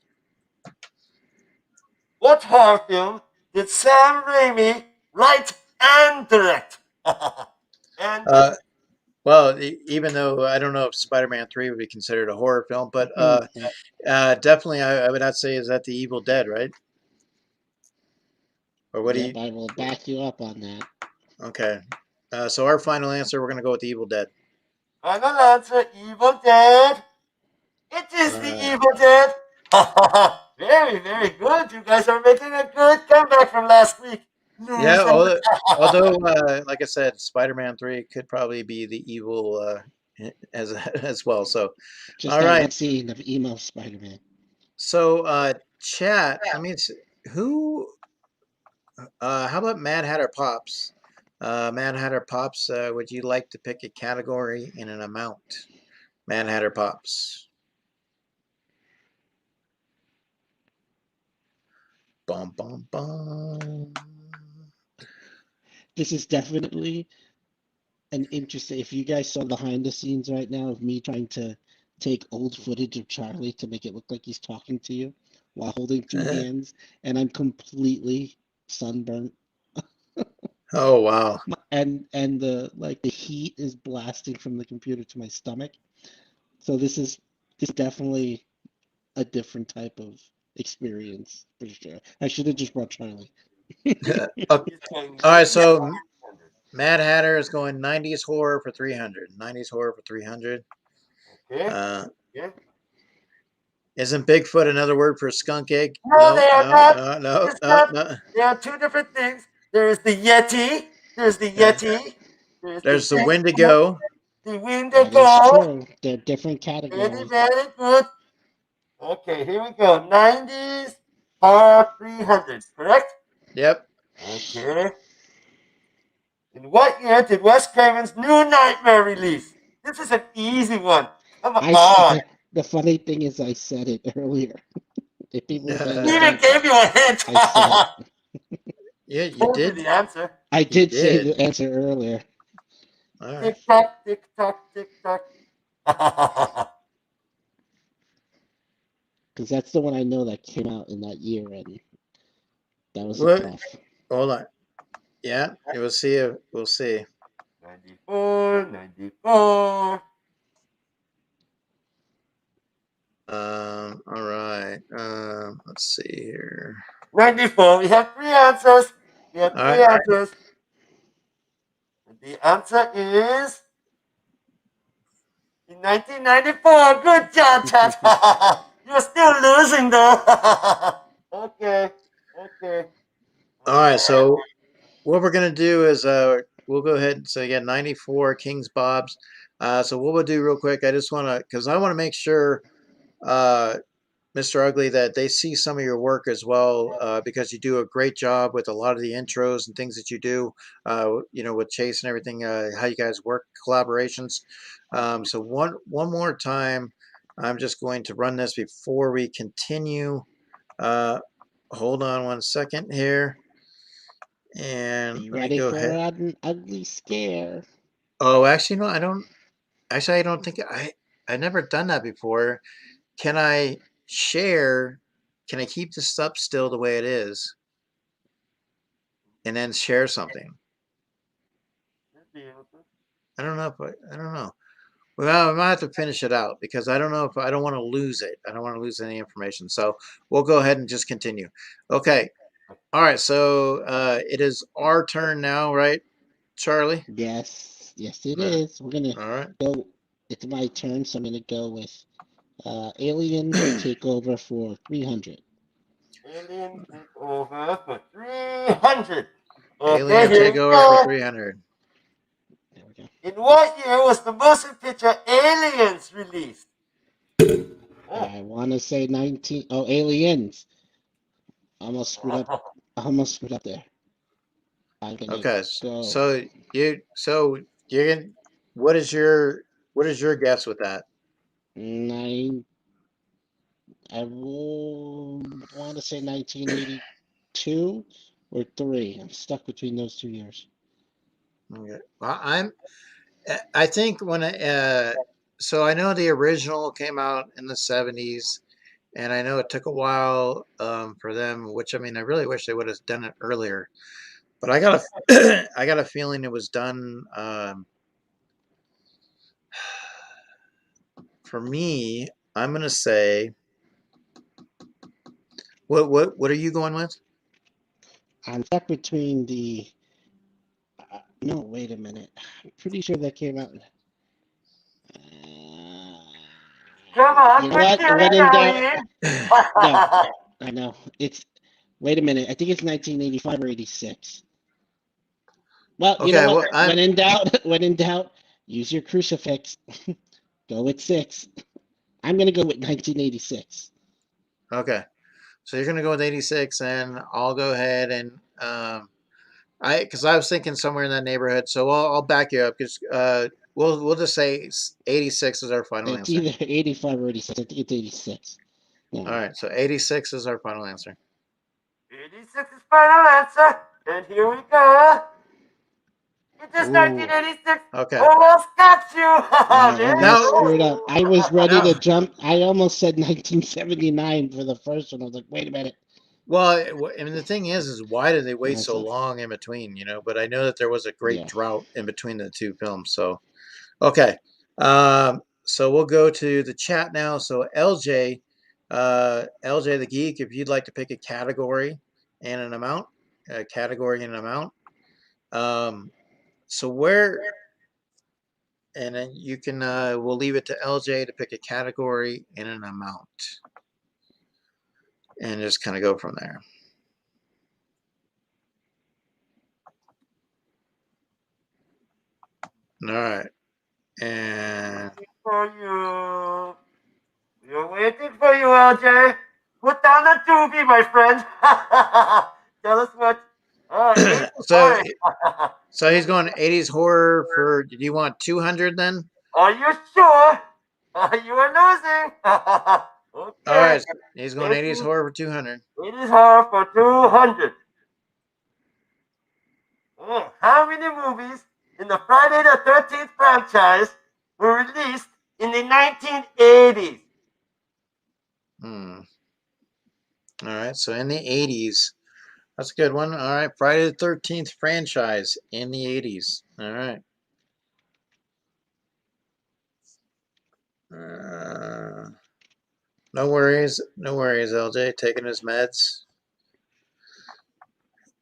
What horror film did Sam Raimi write and direct? Well, even though I don't know if Spider-Man 3 would be considered a horror film, but definitely I would not say is that The Evil Dead, right? Or what do you? I will back you up on that. Okay. So our final answer, we're going to go with The Evil Dead. Final answer, Evil Dead. It is The Evil Dead. Very, very good. You guys are making a good comeback from last week. Yeah, although like I said, Spider-Man 3 could probably be the evil as well. So, just all right. One scene of emo Spider-Man. So, chat. I mean, who? How about Mad Hatter Pops? Mad Hatter Pops, would you like to pick a category and an amount? Mad Hatter Pops. Bum, bum, bum. This is definitely an interesting. If you guys saw behind the scenes right now of me trying to take old footage of Charlie to make it look like he's talking to you while holding 2 hands, and I'm completely sunburnt. Oh wow! And the heat is blasting from the computer to my stomach. So this is definitely a different type of experience for sure. I should have just brought Charlie. Okay. All right, so Mad Hatter is going 90s horror for 300. 90s horror for 300. Okay. Yeah. Isn't Bigfoot another word for skunk egg? No, they are not. No. They are 2 different things. There's the Yeti. There's the Yeti. There's the Wendigo. The Wendigo. That is true. They're different categories. Very, very good. Okay, here we go. 90s horror 300, correct? Yep. Okay. In what year did Wes Craven's New Nightmare release? This is an easy one. Come on. The funny thing is, I said it earlier. If people were paying He even attention, gave you a hint. I said it. Yeah, you Told you did. the answer. I You did say did. the answer earlier. All right. Tick tock, tick tock, tick tock. Because that's the one I know that came out in that year, and that was What? tough. Hold on. Yeah, we'll see. We'll see. 94, 94. All right. Let's see here. 94. We have three answers. We have All three right. answers. The answer is in 1994. Good job, Chad. You're still losing though. Okay. Okay. All right. So what we're gonna do is we'll go ahead. So again, 94 King's Bob's. So what we'll do real quick. I just want to because I want to make sure Mr. Ugly, that they see some of your work as well, because you do a great job with a lot of the intros and things that you do, with Chase and everything, how you guys work, collaborations. So one more time, I'm just going to run this before we continue. Uh, Hold on one second here, and You let me ready go for ahead. an ugly scare? Oh, actually, no, I don't. Actually, I don't think I never done that before. Can I share? Can I keep the stuff still the way it is and then share something? I don't know if I don't know. Well, I might have to finish it out because I don't know if I don't want to lose it. I don't want to lose any information. So we'll go ahead and just continue. Okay. All right. So it is our turn now, right, Charlie? Yes, yes, it All right. is. We're gonna All right. go. It's my turn, so I'm gonna go with aliens take over for 300. Alien take over for 300. Okay, Alien here we takeover for go. 300. There we go. In what year was the motion picture Aliens released? Oh. I want to say 19. Oh, aliens. Almost screwed up. Almost screwed up there. I'm gonna Okay. go So you're gonna, what is your guess with that? nine. I want to say 1982 or three. I'm stuck between those 2 years. Okay. Well, I think so I know the original came out in the 70s, and I know it took a while for them, which I mean I really wish they would have done it earlier. But I got a I got a feeling it was done for me. I'm gonna say what are you going with? I'm stuck between the. No, wait a minute. I'm pretty sure that came out. Come on, You know quit what? When in doubt, dilly-dallying. no, I know it's. Wait a minute. I think it's 1985 or 86. Well, you know Okay, what? well When in doubt, when in doubt, use your crucifix. Go with 6. I'm gonna go with 1986. okay. So you're gonna go with 86, and I'll go ahead and because I was thinking somewhere in that neighborhood. So I'll back you up because we'll just say 86 is our final It's answer. either 85 or 86. I think it's 86. All No. right, so 86 is our final answer. 86 is final answer. And here we go. It is Ooh, 1986. okay. Almost got you. I Very almost Now, screwed up. I was ready now, to jump. I almost said 1979 for the first one. I was like, wait a minute. well, I mean, the thing is why did they wait That's so a, long in between? But I know that there was a great yeah. drought in between the two films. So, okay. So we'll go to the chat now. So LJ the Geek, if you'd like to pick a category and an amount, so and then you can, we'll leave it to LJ to pick a category and an amount and just kind of go from there. All right. And for you. We're waiting for you, LJ. Put down the doobie, my friend. Tell us what. so 80 so he's going 80s horror for, do you want 200 then? Are you sure? You are losing. Okay. All right, he's going Thank 80s you. horror for 200. It is hard for 200. How many movies in the Friday the 13th franchise were released in the 1980s? All right, so in the 80s. That's a good one. All right, Friday the 13th franchise in the 80s. All right. No worries, LJ. Taking his meds.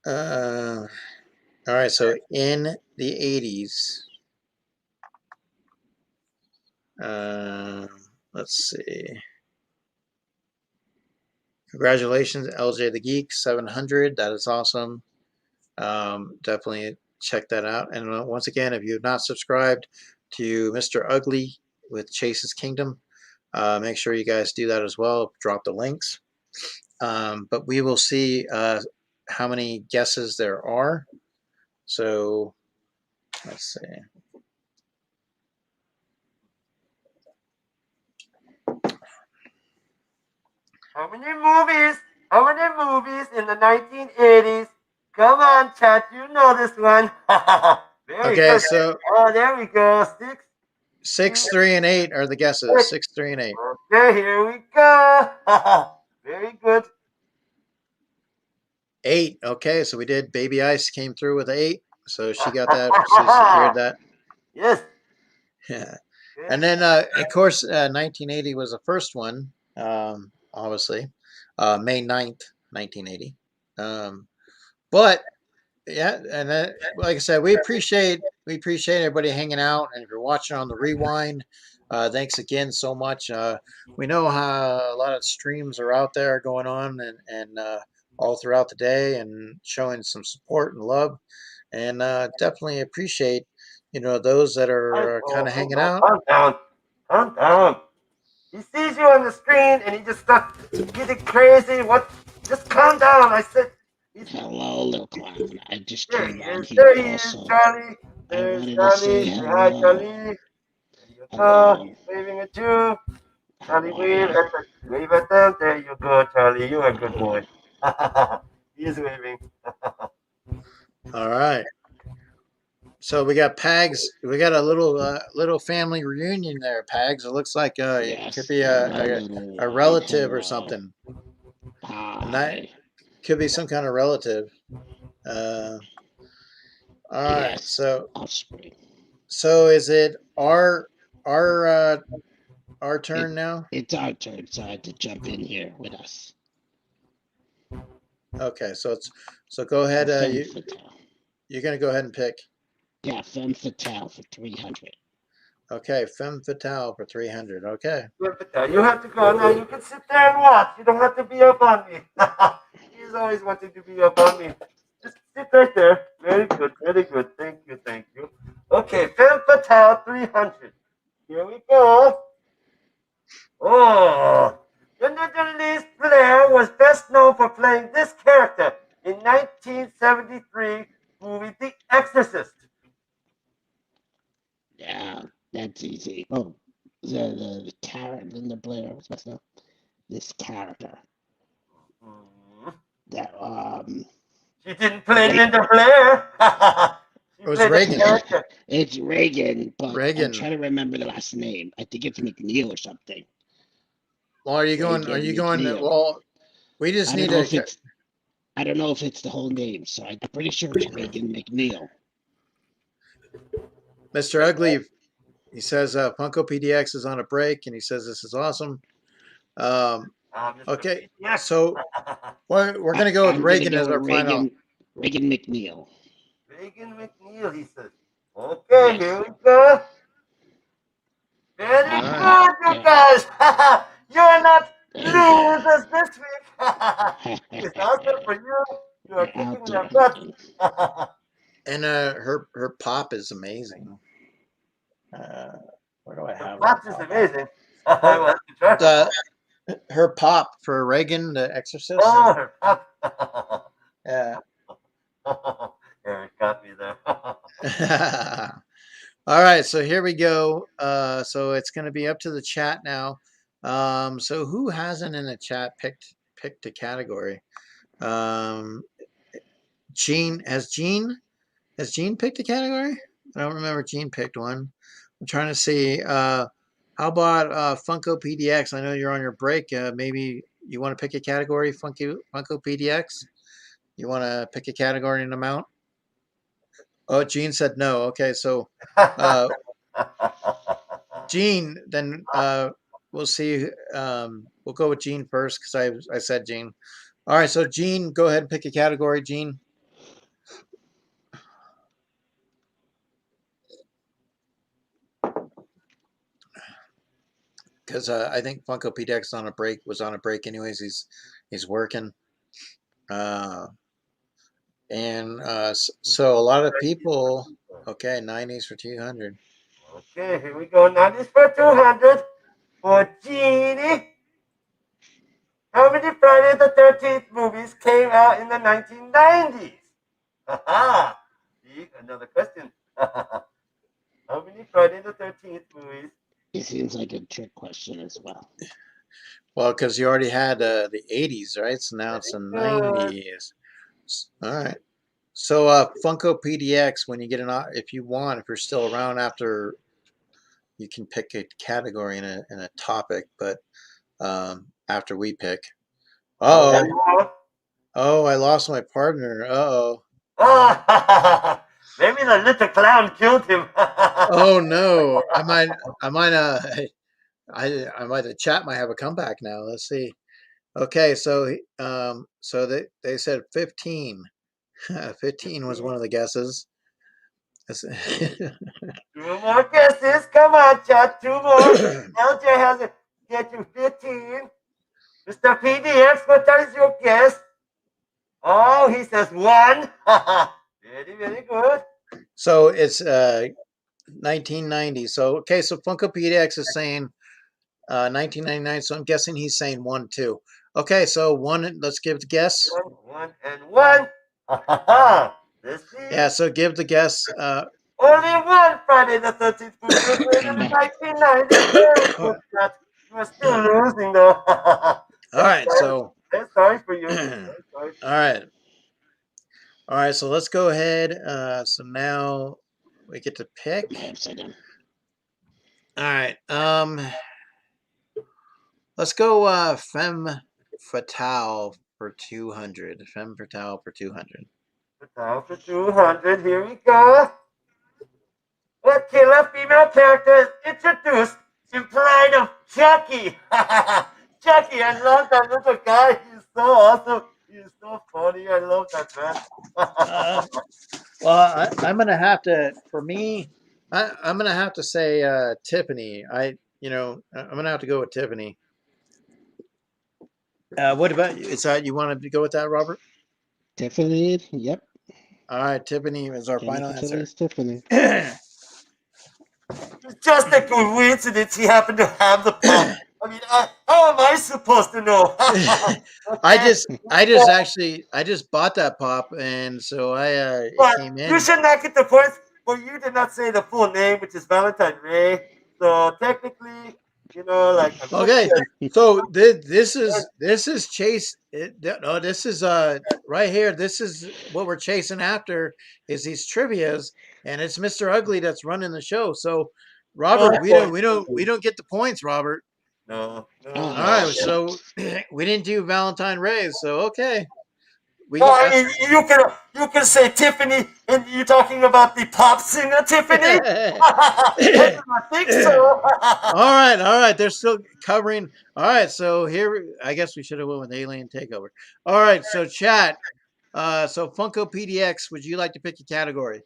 All right, so in the 80s, let's see. Congratulations, LJ the Geek, 700. That is awesome. Definitely check that out. And once again, if you have not subscribed to Mr. Ugly with Chase's Kingdom, make sure you guys do that as well. Drop the links. But we will see how many guesses there are. So let's see. How many movies? How many movies in the 1980s? Come on, chat. You know this one. Very Okay, good. so Oh, there we go. 6, 3, and 8 are the guesses. 6, 3, and 8. Okay, here we go. Very good. 8. Okay, so we did. Baby Ice came through with 8. So she got that. She secured that. Yes. Yeah. And then, of course, 1980 was the first one, obviously. May 9th, 1980. But, yeah, and like I said, we appreciate everybody hanging out. And if you're watching on the rewind, thanks again so much. We know how a lot of streams are out there going on and all throughout the day and showing some support and love. And definitely appreciate, those that are kind of hanging out. Calm down. Calm down. He sees you on the screen and he just starts getting crazy. What? Just calm down. I said. Hello, little clown. I just There came he on is. here There he is, also. Charlie. I There's wanted to Charlie. say Say hi, hello. Charlie. There you go. Hello. He's waving at you. Charlie, How are wave you? wave at them. There you go, Charlie. You are a good boy. He's waving. All right. So we got Pags. We got a little family reunion there, Pags. It looks like it Yes. could be Hello, little a one. relative or Hello. something. And that Hi. could be some kind of relative. All right. Yes. So Offspring. is it our turn now? It's our turn, so I had to jump in here with us. Okay. So go ahead. You're gonna go ahead and pick. Yeah, femme fatale for 300. Okay, femme fatale for 300. Okay. You have to go now. You can sit there and watch. You don't have to be up on me. He's always wanting to be up on me. Just sit right there. Very good. Very good. Thank you. Thank you. Okay, femme fatale 300. Here we go. Oh, Denise Blair was best known for playing this character in 1973 movie The Exorcist. Yeah, that's easy. Oh, the character, Linda Blair was best known. This character. That She didn't play Linda Blair. It was Regan. It's Regan, but Regan. I'm trying to remember the last name. I think it's McNeil or something. Well, are you going? McNeil. Well, we just need to. I don't know if it's the whole name, so I'm pretty sure it's Regan McNeil. Mr. Ugly, he says Funko PDX is on a break, and he says this is awesome. Okay, so we're going to go with Regan as our final. Regan McNeil. Regan McNeil, he says. Okay, here we go. Very good, you guys. You're not losers this week. It's awesome for you. You are kicking their butt. And her pop is amazing. Where do I have her pop? Is amazing. Her pop for Regan, the exorcist. Oh, her pop. Yeah. Eric got me there. All right, so here we go. So it's going to be up to the chat now. So who hasn't in the chat picked a category? Gene has Gene picked a category? I don't remember Gene picked one. I'm trying to see. How about Funko PDX? I know you're on your break. Maybe you want to pick a category, Funko PDX. You want to pick a category and amount? Oh, Gene said no. Okay, so Gene, then we'll see. We'll go with Gene first because I said Gene. All right, so Gene, go ahead and pick a category, Gene. Because I think Funko PDX was on a break anyways. He's working, and so a lot of people. Okay, 90s for 200. Okay, here we go. Now this for 200 for Genie. How many Friday the 13th movies came out in the 1990s? Haha. See, another question. How many Friday the 13th movies? It seems like a trick question as well. Well, because you already had the 80s, right? So now it's the 90s. All right. So Funko PDX, when you get if you're still around after, you can pick a category in a topic, but after we pick. Oh, I lost my partner. Maybe the little clown killed him. Oh no. I might the chat might have a comeback now. Let's see. Okay, so they said 15. 15 was one of the guesses. Two more guesses. Come on, chat. Two more. LJ has it. Get you 15. Mr. PDX, what is your guess? Oh, he says 1. Very, very good. So it's 1990. So okay, so Funko PDX is saying 1999. So I'm guessing he's saying 1 too. Okay, so 1. Let's give the guess. 1 and 1. Let's see. Yeah, so give the guess. Only one Friday the 13th movie was made in 1990. You're still losing though. All right, so sorry for you. All right, so let's go ahead. So now we get to pick. All right. Let's go Femme Fatale for 200. Femme Fatale for 200. Fatale for 200. Here we go. What killer female character is introduced in Pride of Chucky? Chucky, I love that little guy. He's so awesome. He's so funny. I love that man. Well, I'm gonna have to. For me, I'm gonna have to say Tiffany. I'm gonna have to go with Tiffany. What about you? Is that you want to go with that, Robert? Tiffany. Yep. All right, Tiffany is our final answer. Tiffany. Just a coincidence he happened to have the pop. I mean, how am I supposed to know? I just bought that pop, and so it came in. You should not get the points, but you did not say the full name, which is Valentine Ray. So technically, Okay, so this is Chase. This is right here. This is what we're chasing after is these trivias, and it's Mr. Ugly that's running the show. So, Robert, we don't get the points, Robert. No. All right, so we didn't do Valentine Ray. So okay. I mean, you can say Tiffany, and you're talking about the pop singer Tiffany. I think so. All right. They're still covering. All right, so here, I guess we should have went with Alien Takeover. All right, so chat. So Funko PDX, would you like to pick a category?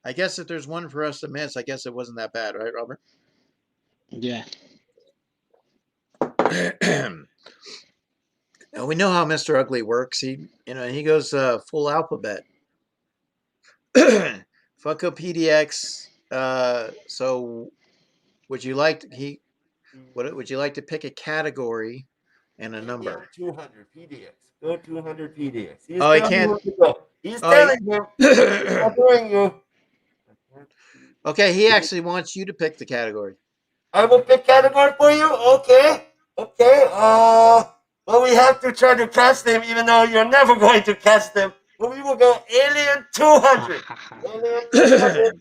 I guess if there's one for us to miss, I guess it wasn't that bad, right, Robert? Yeah. We know how Mr. Ugly works. He goes full alphabet. Funko PDX. So, would you like to pick a category and a number? 200 PDX. Go 200 PDX. He can't. He's telling you. He's doing you. Okay, he actually wants you to pick the category. I will pick category for you. Okay. Okay. Well, we have to try to catch them, even though you're never going to catch them. But we will go Alien 200. Alien 200.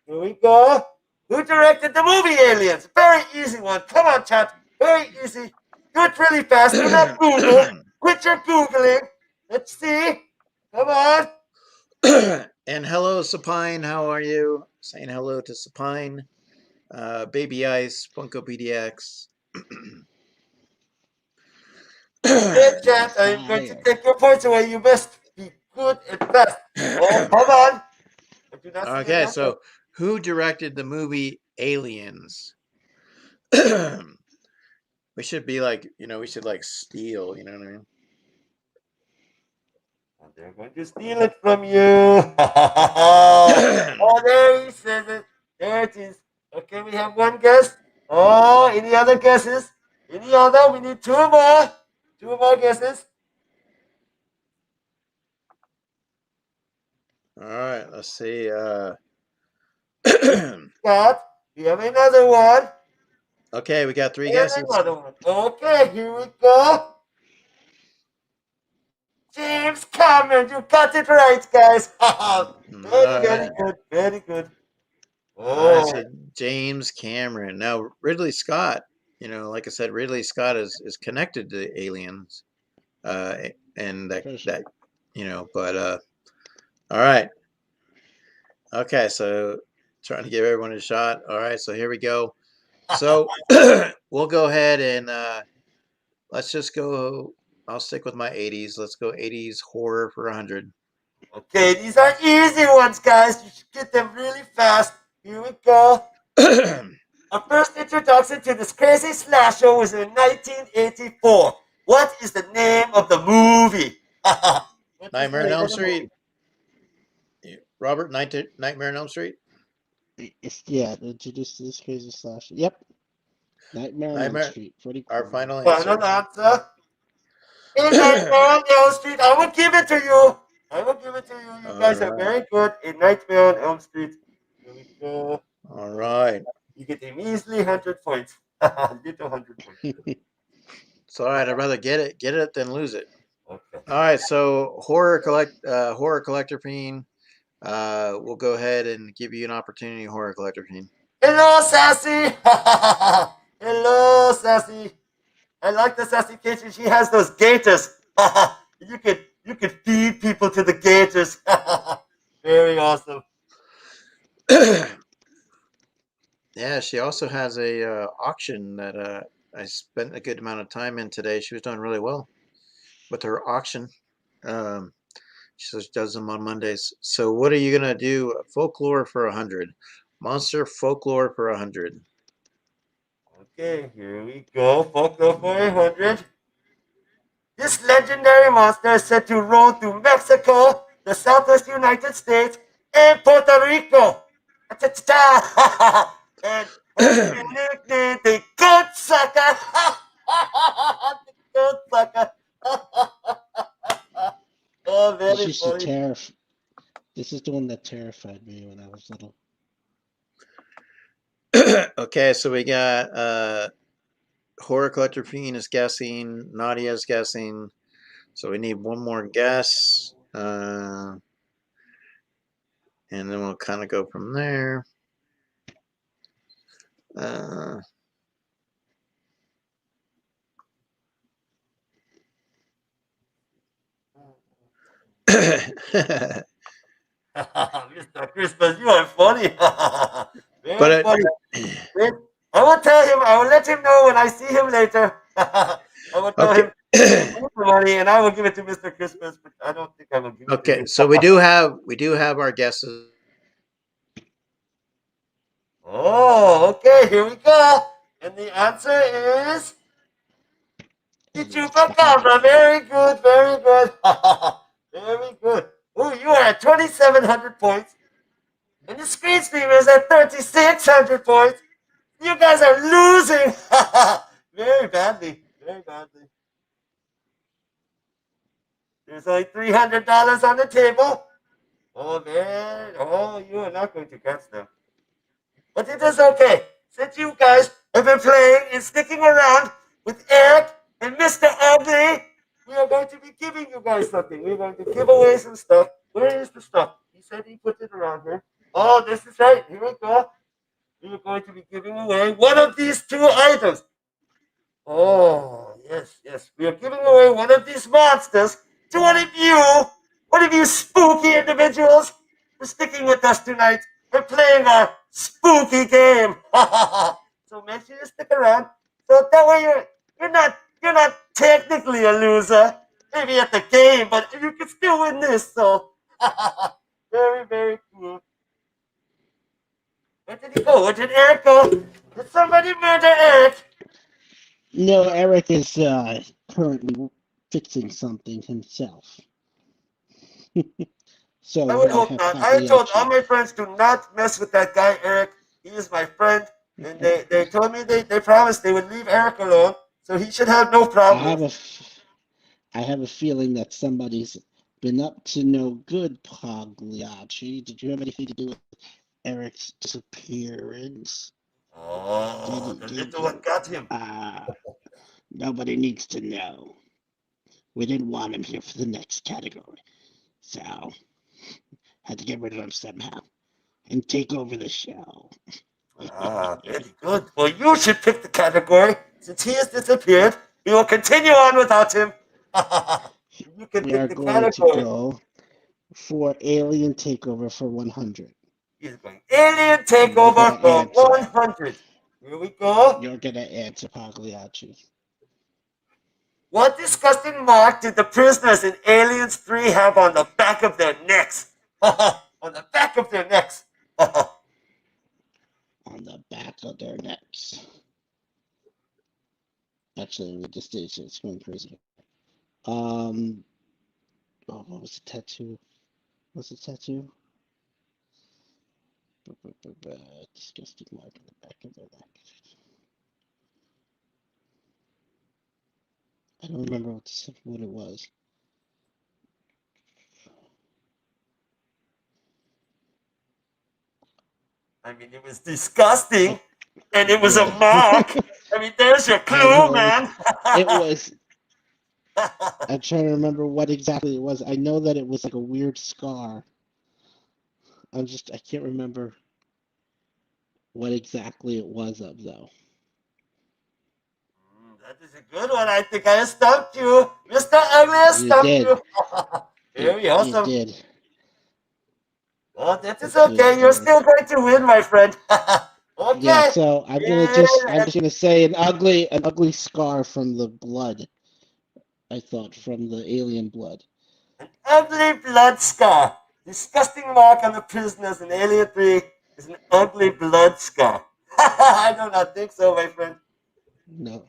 Here we go. Who directed the movie Aliens? Very easy one. Come on, chat. Very easy. Do it really fast. Do not Google. Quit your Googling. Let's see. Come on. And hello, Supine. How are you? Saying hello to Supine. Baby Ice, Funko PDX. Hey, chat. I'm going to take your points away. You must be good and fast. Oh, come on. I do not see Okay, any so who directed the movie Aliens? We should be like, we should like steal, you know what I mean? And they're going to steal it from you. Oh, there he says it. There it is. Okay, we have one guess. Oh, any other guesses? Any other? We need two more. Two more guesses. All right, let's see. Scott, we have another one. Okay, we got three And guesses. another one. Okay, here we go. James Cameron, you got it right, guys. Very good. Very good. All right, Oh, so James Cameron. Now Ridley Scott, like I said, Ridley Scott is connected to aliens, and that, but all right. Okay, so trying to give everyone a shot. All right, so here we go. So we'll go ahead and let's just go. I'll stick with my 80s. Let's go 80s horror for 100. okay, these are easy ones, guys. You should get them really fast. Here we go. Our first introduction to this crazy slasher was in 1984. What is the name of the movie? Nightmare on Elm Street. Robert, Nightmare on Elm Street. Yeah, introduced to this crazy slasher. Yep. Nightmare on Elm Street. Our final answer. Final answer. In Nightmare on Elm Street. I will give it to you. I will give it to you. You guys are very good in Nightmare on Elm Street. Here we go. All right. You get a measly 100 points. You get 100 points. It's all right. I'd rather get it than lose it. Okay. All right. So horror collector fiend. We'll go ahead and give you an opportunity, horror collector fiend. Hello, Sassy. Hello, Sassy. I like the Sassy Kitchen. She has those gators. you could feed people to the gators. Very awesome. Yeah, she also has a auction that I spent a good amount of time in today. She was doing really well with her auction. She does them on Mondays. So what are you gonna do? Folklore for 100. Monster folklore for 100. Okay, here we go. Folklore for 100. This legendary monster is said to roam through Mexico, the Southwest United States, and Puerto Rico. And the goat sucker. The goat sucker. Oh, very funny. This is the one that terrified me when I was little. Okay, so we got horror collector fiend is guessing, Nadia's guessing, so we need one more guess, and then we'll kind of go from there. Mr. Christmas, you are funny. Very funny. I will tell him. I will let him know when I see him later. I will tell him the money, and I will give it to Mr. Christmas. But I don't think I will give it. Okay, to him. So we do have our guesses. Oh, okay. Here we go. And the answer is Chupacabra. Very good. Very good. Very good. Oh, you are at 2,700 points. And the screen streamer is at 3,600 points. You guys are losing very badly. Very badly. There's only $300 on the table. Oh, man. Oh, you are not going to catch them. But it is okay. Since you guys have been playing and sticking around with Eric and Mr. Ugly, we are going to be giving you guys something. We're going to give away some stuff. Where is the stuff? He said he put it around here. Oh, this is right. Here we go. We are going to be giving away one of these two items. Oh, yes, yes. We are giving away one of these monsters to one of you spooky individuals, for sticking with us tonight. We're playing our spooky game. So make sure you stick around. So that way you're not technically a loser. Maybe at the game, but you can still win this. So very, very cool. Where did he go? Where did Eric go? Did somebody murder Eric? No, Eric is currently fixing something himself. So I would we hope have not. I told all Pagliacci. my friends to not mess with that guy, Eric. He is my friend. And they told me they promised they would leave Eric alone. So he should have no I problems. I have a feeling that somebody's been up to no good, Pagliacci. Did you have anything to do with Eric's disappearance? Oh, the little one got him. Nobody needs to know. We didn't want him here for the next category, so had to get rid of him somehow and take over the show. Ah, very good. Well, you should pick the category. Since he has disappeared, we will continue on without him. You can We are pick the going to category. go for Alien Takeover for 100. He's going Alien Takeover for 100. Here we go. You're gonna answer, Pagliacci. What disgusting mark did the prisoners in Aliens 3 have on the back of their necks? On the back of their necks. On the back of their necks. Actually, we just did it's going crazy. Oh, what was the tattoo? What's the tattoo? Disgusting mark on the back of their neck. I don't remember what it was. I mean, it was disgusting, and it was a mark. I mean, there's your clue, man. It was. I'm trying to remember what exactly it was. I know that it was like a weird scar. I can't remember what exactly it was of, though. That is a good one. I think I stumped you. Mr. Ugly, I stumped you. Very awesome. You did. Well, that is okay. You're still going to win, my friend. Okay. Yeah, so I'm just gonna say an ugly scar from the blood. I thought from the alien blood. An ugly blood scar. Disgusting mark on the prisoners in Alien 3 is an ugly blood scar. I do not think so, my friend. No.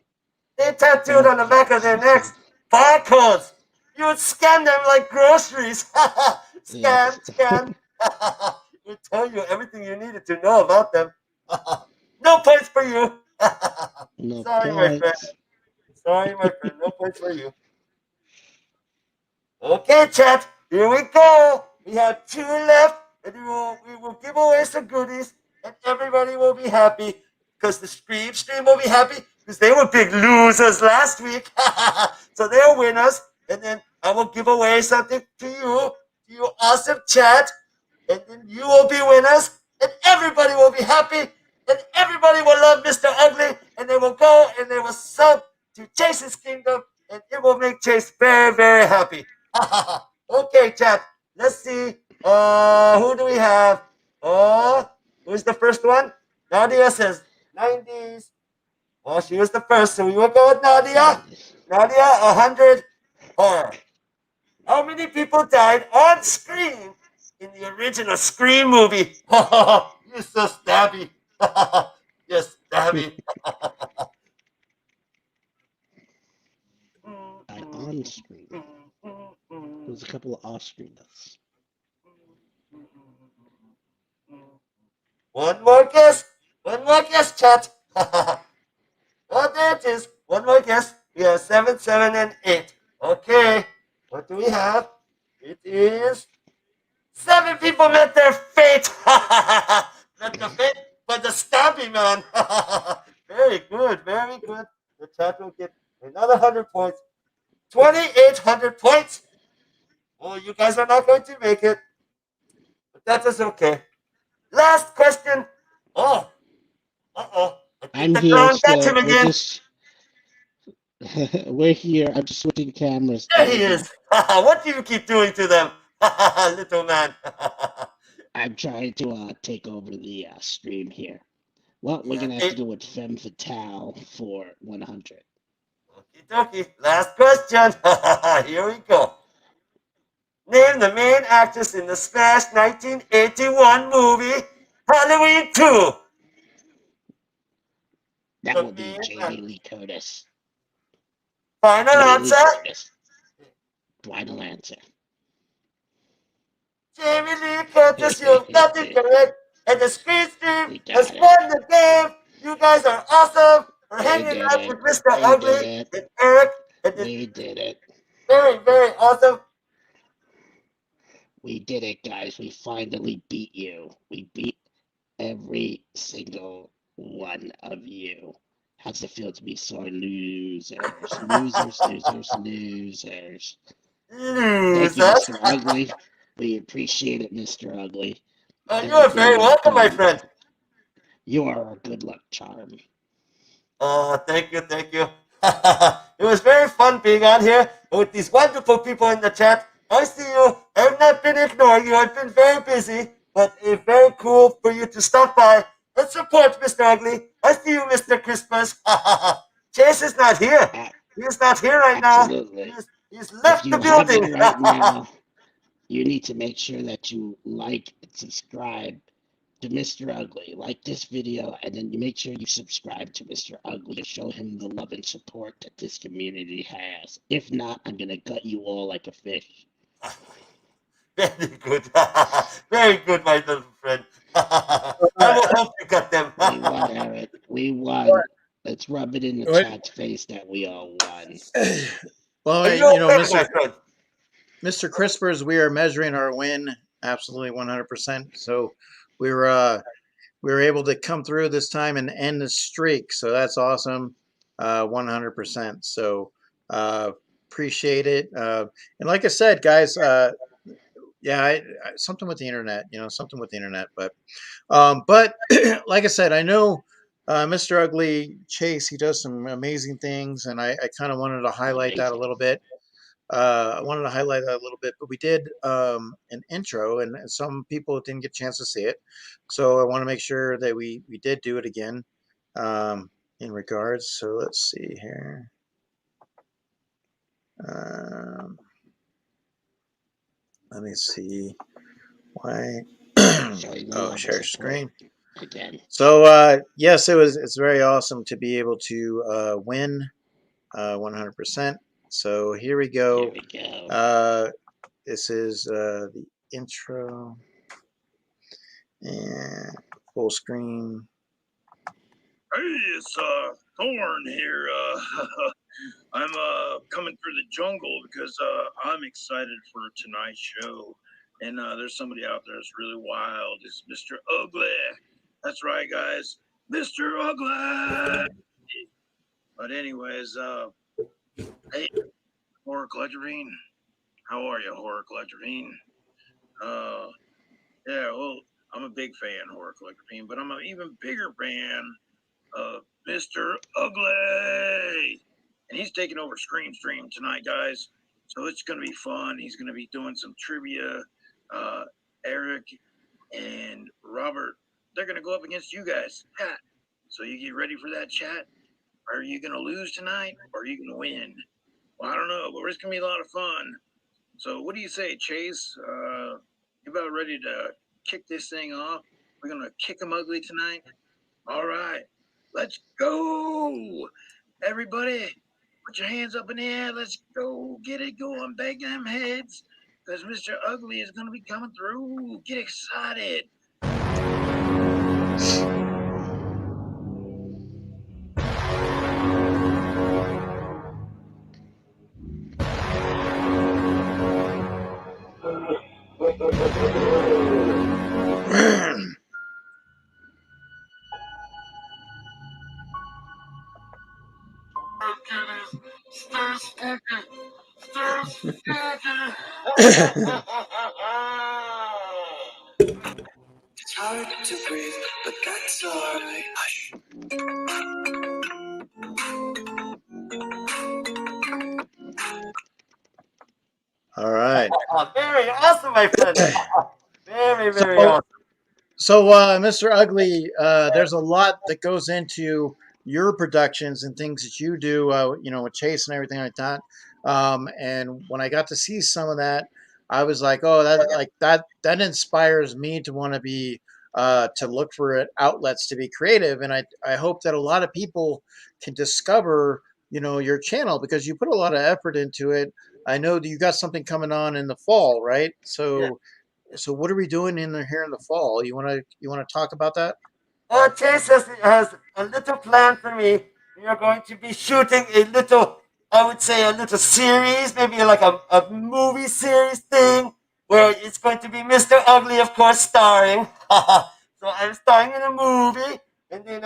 They tattooed on the back of their necks barcodes. You would scan them like groceries. Scan. It tell you everything you needed to know about them. No points for you. No Sorry, my friend. Sorry, my friend. No points for you. Okay, chat. Here we go. We have 2 left, and we will give away some goodies, and everybody will be happy because the stream will be happy because they were big losers last week. So they're winners, and then I will give away something to you awesome chat, and then you will be winners, and everybody will be happy, and everybody will love Mr. Ugly, and they will go and they will sub to Chase's Kingdom, and it will make Chase very, very happy. Okay, chat. Let's see. Who do we have? Who's the first one? Nadia says 90s. Well, she was the first, so we will go with Nadia. Nadia, 100 horror. How many people died on screen in the original Scream movie? You're so stabby. You're stabby. On screen. There's a couple of off screen deaths. One more guess, chat. Oh, there it is. One more guess. We have 7, 7, and 8. Okay. What do we have? It is 7 people met their fate. Met their fate, but the Stampy Man. Very good, very good. The chat will get another 100 points. 2,800 points. Oh, you guys are not going to make it. But that is okay. Last question. Oh, uh-oh. I think I'm the here clown got him still. again. We're here. I'm just switching cameras. There he is. What do you keep doing to them, little man? I'm trying to take over the stream here. Well, we're gonna have to Okay, go with femme fatale for 100. okie dokie. Last question. Here we go. Name the main actress in the smash 1981 movie Halloween 2. That The will be main Jamie Lee Curtis. Final Jamie Lee answer. Curtis. Final answer. Jamie Lee Curtis, you've got it correct. And the screen stream We has got it. won the game. You guys are awesome for We hanging did out it. with Mr. We Ugly did it. and Eric. And it's We did it. very, very awesome. We did it, guys. We finally beat you. We beat every single one of you. How's it feel to be sore losers? Losers, losers, losers. Thank you, Losers. Mr. Ugly. We appreciate it, Mr. Ugly. You are very Everything you've welcome, my done. friend. You are our good luck charm. Oh, thank you, thank you. It was very fun being on here with these wonderful people in the chat. I see you. I've not been ignoring you. I've been very busy, but it's very cool for you to stop by and support Mr. Ugly. I see you, Mr. Christmas. Chase is not here. He's not here right Absolutely. now. He's If left you the building. haven't right now, you need to make sure that you like and subscribe to Mr. Ugly. Like this video, and then you make sure you subscribe to Mr. Ugly to show him the love and support that this community has. If not, I'm gonna gut you all like a fish. Very good. Very good, my little friend. I will help you cut them. We won, Eric. We won. Let's rub it in the chat's face that we all won. Well, Are you you know, okay, my friend? Mr. Crispers, we are measuring our win absolutely 100%. So we were able to come through this time and end the streak. So that's awesome, 100%. So appreciate it. And like I said, guys, yeah, something with the internet, something with the internet. But like I said, I know Mr. Ugly Chase, he does some amazing things, and I kind of wanted to highlight that a little bit. I wanted to highlight that a little bit, but we did an intro, and some people didn't get a chance to see it. So I want to make sure that we did do it again in regards. So let's see here. Let me see. Why? Oh, share screen. Again. So yes, it's very awesome to be able to win 100%. So here we go. This is the intro and full screen. Hey, it's Thorn here. I'm coming through the jungle because I'm excited for tonight's show. And there's somebody out there that's really wild. It's Mr. Ugly. That's right, guys. Mr. Ugly. But anyways, hey, Horror Collectorine. How are you, Horror Collectorine? Yeah, well, I'm a big fan of Horror Collectorine, but I'm an even bigger fan of Mr. Ugly. And he's taking over Scream Stream tonight, guys. So it's going to be fun. He's going to be doing some trivia. Eric and Robert, they're going to go up against you guys. So you get ready for that chat. Are you going to lose tonight or are you going to win? Well, I don't know, but it's going to be a lot of fun. So what do you say, Chase? You about ready to kick this thing off? We're going to kick 'em ugly tonight? All right. Let's go. Everybody, put your hands up in the air. Let's go. Get it going. Bang them heads. Because Mr. Ugly is going to be coming through. Get excited. Still spooky. Still spooky. It's hard to breathe, but that's alright. Hush. All right. Very awesome, my friend. Very, very So, awesome. so Mr. Ugly, there's a lot that goes into your productions and things that you do, with Chase and everything like that. And when I got to see some of that, I was like, oh, that inspires me to want to be to look for outlets to be creative. And I hope that a lot of people can discover, your channel because you put a lot of effort into it. I know that you got something coming on in the fall, right? Yeah. So what are we doing here in the fall? You wanna talk about that? Chase has a little plan for me. We are going to be shooting a little, I would say, a little series, maybe like a movie series thing, where it's going to be Mr. Ugly, of course, starring. So I'm starring in a movie, and then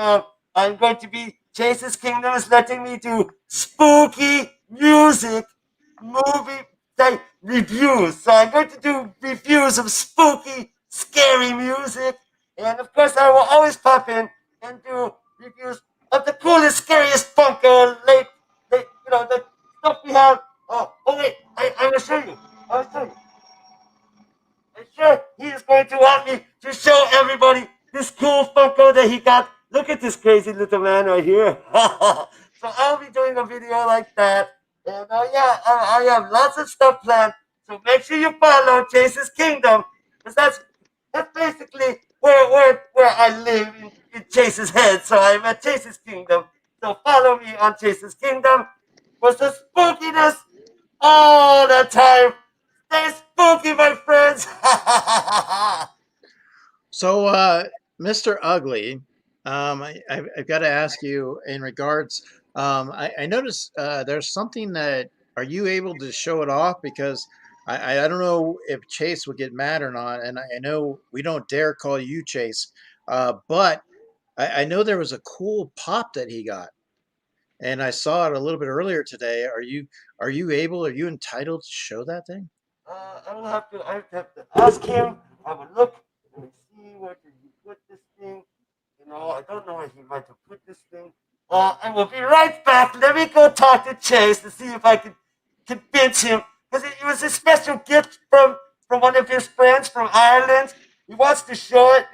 I'm going to be Chase's Kingdom is letting me do spooky music movie type reviews. So I'm going to do reviews of spooky, scary music. And of course, I will always pop in and do reviews of the coolest, scariest Funko the stuff we have. Wait, I will show you. I will show you. I'm sure he is going to want me to show everybody this cool Funko that he got. Look at this crazy little man right here. So I'll be doing a video like that. And yeah, I have lots of stuff planned. So make sure you follow Chase's Kingdom. Because that's basically where I live in Chase's head. So I'm at Chase's Kingdom. So follow me on Chase's Kingdom for some spookiness all the time. Stay spooky, my friends. So, Mr. Ugly, I've got to ask you in regards. I noticed there's something that are you able to show it off because I don't know if Chase would get mad or not, and I know we don't dare call you Chase, but I know there was a cool pop that he got, and I saw it a little bit earlier today. Are you entitled to show that thing? I have to ask him. I will look and see where did he put this thing. I don't know where he might have put this thing. I will be right back. Let me go talk to Chase to see if I can convince him. Because it was a special gift from one of his friends from Ireland. He wants to show it,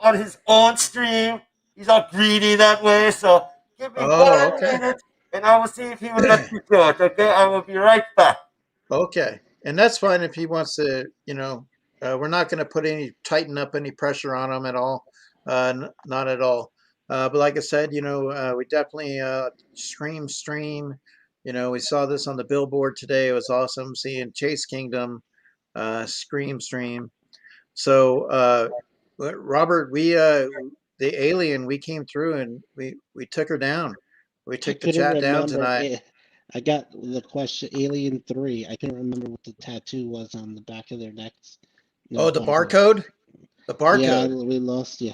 on his own stream. He's all greedy that way. So give me Oh, 1 minute and I will see if he will let me do it. Okay, I will be right back. okay, and that's fine if he wants to. We're not going to tighten up any pressure on him at all. Not at all. But like I said, we definitely stream. We saw this on the billboard today. It was awesome seeing Chase Kingdom stream. So, Robert, the alien, we came through and we took her down. We I took the couldn't chat down remember. tonight. I got the question Alien 3. I couldn't remember what the tattoo was on the back of their necks. No Oh, the bumper. barcode. The Yeah, barcode. we lost you.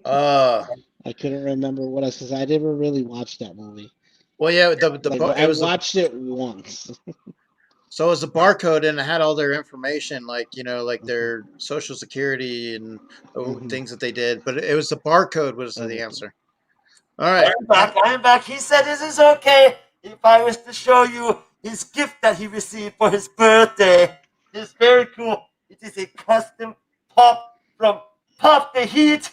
Uh, I couldn't remember what I said. I never really watched that movie. well, yeah, Like it I was watched it once. so it was the barcode and it had all their information, like like their social security and Mhm. things that they did. But it was the barcode was the Okay. answer. All right. I'm back. I'm back. He said, "Is this okay if I was to show you his gift that he received for his birthday? It's very cool. It is a custom pop from Pop the Heat.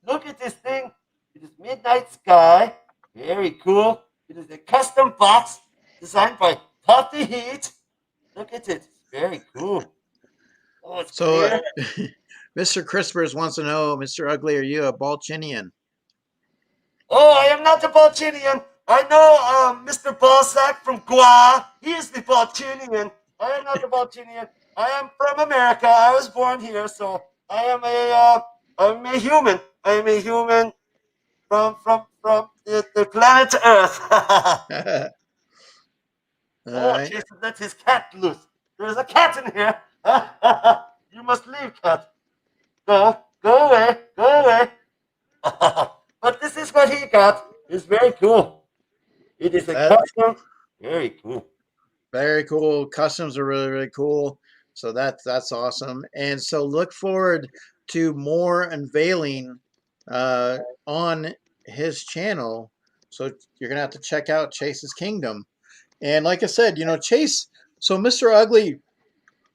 Look at this thing. It is Midnight Sky. Very cool. It is a custom box designed by Pop the Heat. Look at it. It's very cool. Oh, it's So, clear. Mr. Crispers wants to know, Mr. Ugly, are you a Balchinian? Oh, I am not the Balchinian. I know Mr. Balzac from Gua. He is the Balchinian. I am not the Balchinian. I am from America. I was born here, so I'm a human. I am a human from the planet Earth. All Oh, right. Jason, let his cat loose. There's a cat in here. You must leave, cat. Go away, go away. But this is what he got. It's very cool. It is a That custom. Very cool. very cool. Customs are really, really cool. So that's awesome. And so look forward to more unveiling uh, on his channel. So you're gonna have to check out Chase's Kingdom. And like I said, Chase. So Mr. Ugly,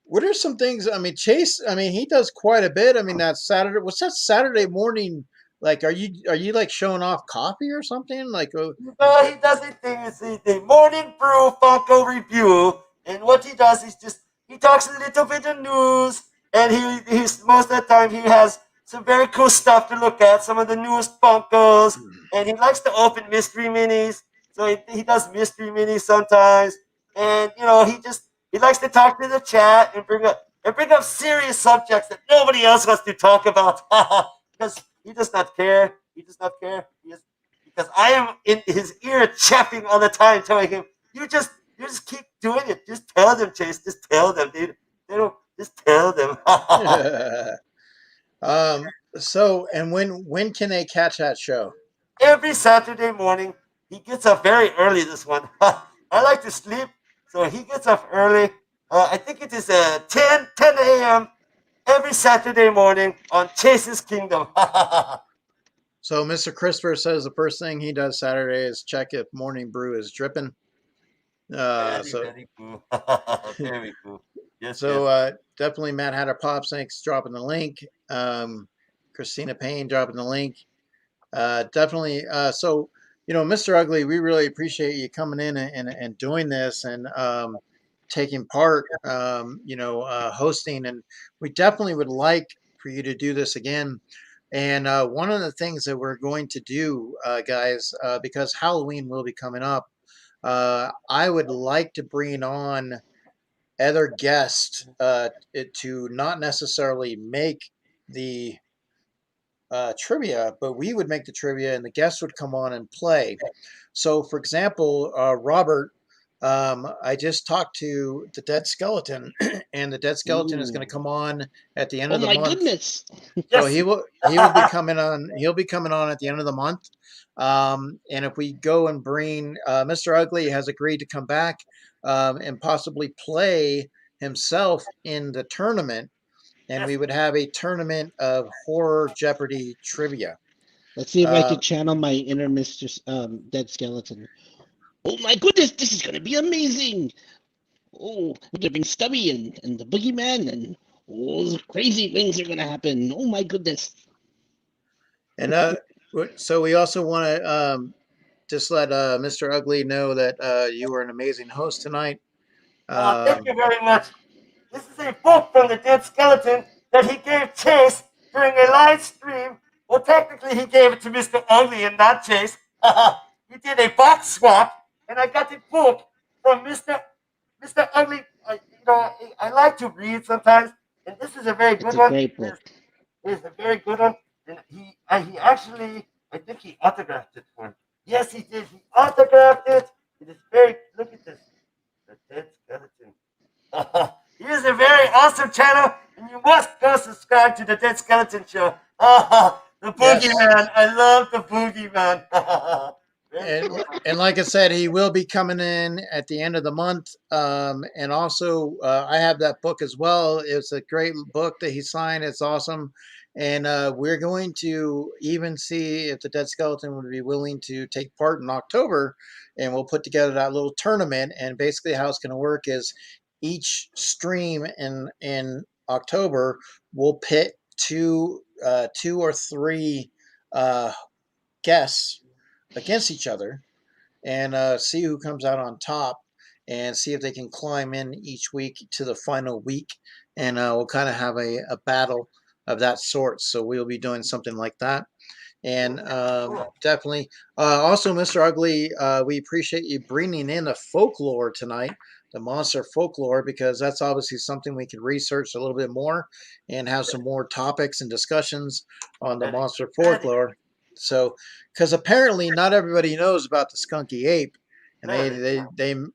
what are some things? I mean, Chase. I mean, he does quite a bit. I mean, that Saturday. What's that Saturday morning? Like, are you like showing off coffee or something? Like, No, he does a thing. It's the morning brew Funko review, and what he does is just he talks a little bit of news, and he's most of the time he has some very cool stuff to look at, some of the newest Funkos, and he likes to open mystery minis. So he does mystery minis sometimes, and he likes to talk to the chat and bring up serious subjects that nobody else wants to talk about because he does not care. He does not care. Because I am in his ear chapping all the time, telling him, you just keep doing it. Just tell them, Chase. Just tell them. They don't just tell them." um. So, and when can they catch that show? Every Saturday morning, he gets up very early. This one, I like to sleep, so he gets up early. I think it is 10 a.m. every Saturday morning on Chase's Kingdom. So Mr. Christopher says the first thing he does Saturday is check if morning brew is dripping. Very, So very cool. Very cool. Yes, yes. so definitely Matt Hatter Pops, thanks dropping the link. Christina Payne dropping the link. Definitely. So Mr. Ugly, we really appreciate you coming in and doing this and taking part. Hosting, and we definitely would like for you to do this again. And one of the things that we're going to do, guys, because Halloween will be coming up, I would like to bring on other guests to not necessarily make the trivia, but we would make the trivia and the guests would come on and play. So, for example, Robert, I just talked to the Dead Skeleton, and the Dead Skeleton is going to Ooh. come on at the end Oh of the my month. goodness. So Yes. he will be coming on. He'll be coming on at the end of the month. And if we go and bring Mr. Ugly has agreed to come back and possibly play himself in the tournament, and Yes. we would have a tournament of horror Jeopardy trivia. Let's see if I Uh, can channel my inner Mr. Dead Skeleton. Oh my goodness, this is gonna be amazing. Oh, we're gonna bring Stubby and the Boogeyman and all the crazy things are gonna happen. Oh my goodness. and so we also want to just let Mr. Ugly know that you were an amazing host tonight. Thank you very much. This is a book from the Dead Skeleton that he gave Chase during a live stream. Well, technically, he gave it to Mr. Ugly and not Chase. He did a box swap, and I got the book from Mr. Ugly. I like to read sometimes, and this is a very It's good a one. great book. It is a very good one, and he actually, I think he autographed it for me. Yes, he did. He autographed it. It is very. Look at this, the Dead Skeleton. He is a very awesome channel, and you must go subscribe to the Dead Skeleton Show. The Yes. Boogeyman. I love the Boogeyman. And, and like I said, he will be coming in at the end of the month. And also, I have that book as well. It's a great book that he signed. It's awesome. And we're going to even see if the Dead Skeleton would be willing to take part in October. And we'll put together that little tournament. And basically, how it's going to work is each stream in October will pit two or three uh, guests against each other and see who comes out on top and see if they can climb in each week to the final week. And we'll kind of have a battle of that sort. So we'll be doing something like that. And definitely, also, Mr. Ugly, we appreciate you bringing in the folklore tonight, the monster folklore, because that's obviously something we could research a little bit more and have some more topics and discussions on the monster folklore. So, because apparently not everybody knows about the skunky ape, and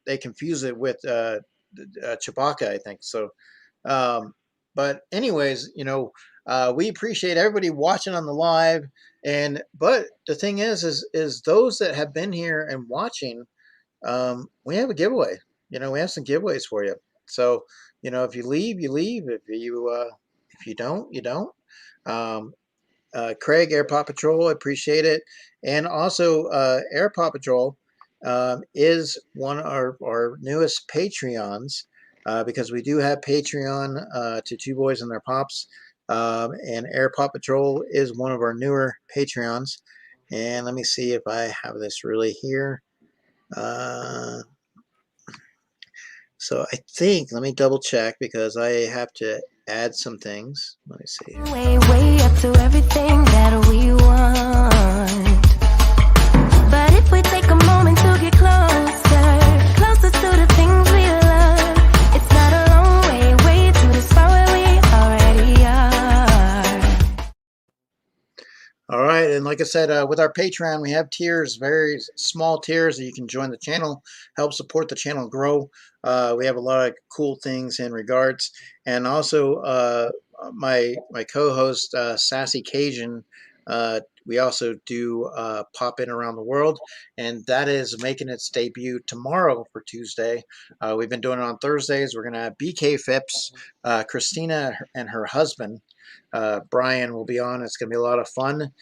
they confuse it with Chewbacca, I think. So, But anyways, we appreciate everybody watching on the live. But the thing is those that have been here and watching, we have a giveaway. We have some giveaways for you. So, if you leave, you leave. If you don't, you don't. Craig, Air Paw Patrol, I appreciate it. And also, Air Paw Patrol is one of our newest Patreons, because we do have Patreon to Two Boys and Their Pops. And Air Paw Patrol is one of our newer Patreons. And let me see if I have this really here. So I think, let me double check because I have to add some things. Let me see. Way up to everything that we want. But if we take a moment to get closer to the things we love, it's not a long way to the spot where we already are. All right, and like I said, with our Patreon, we have tiers, very small tiers that you can join the channel, help support the channel grow. We have a lot of cool things in regards, and also my co-host Sassy Cajun. We also do Pop In Around the World, and that is making its debut tomorrow for Tuesday. We've been doing it on Thursdays. We're gonna have BK Phipps, Christina, and her husband. Brian will be on. It's going to be a lot of fun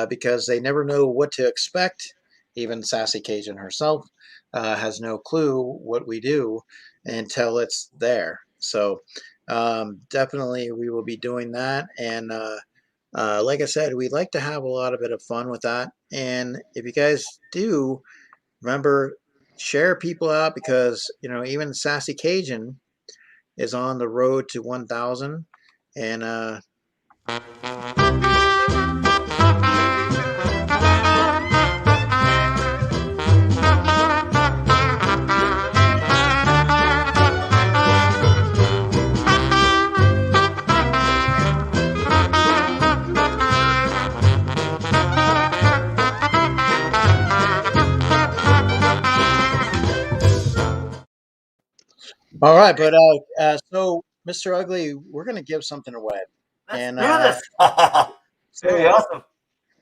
because they never know what to expect. Even Sassy Cajun herself has no clue what we do until it's there. So definitely we will be doing that. And like I said, we'd like to have a lot of bit of fun with that. And if you guys do, remember, share people out because, even Sassy Cajun is on the road to 1,000. And all right, but so Mr. Ugly, we're going to give something away. Let's And do this. Very so awesome.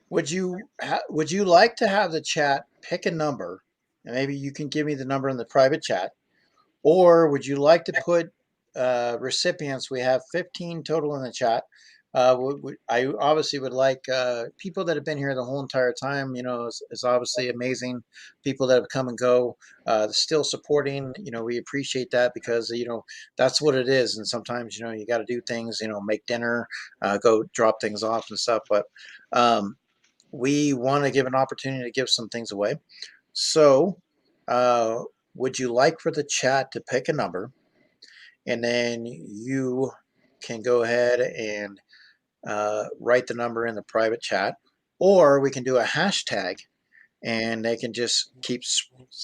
would you like to have the chat pick a number, and maybe you can give me the number in the private chat, or would you like to put recipients? We have 15 total in the chat. I obviously would like people that have been here the whole entire time. Is obviously amazing. People that have come and go, still supporting. We appreciate that because that's what it is. And sometimes you got to do things. Make dinner, go drop things off and stuff. But we want to give an opportunity to give some things away. So, would you like for the chat to pick a number, and then you can go ahead and write the number in the private chat, or we can do a hashtag, and they can just keep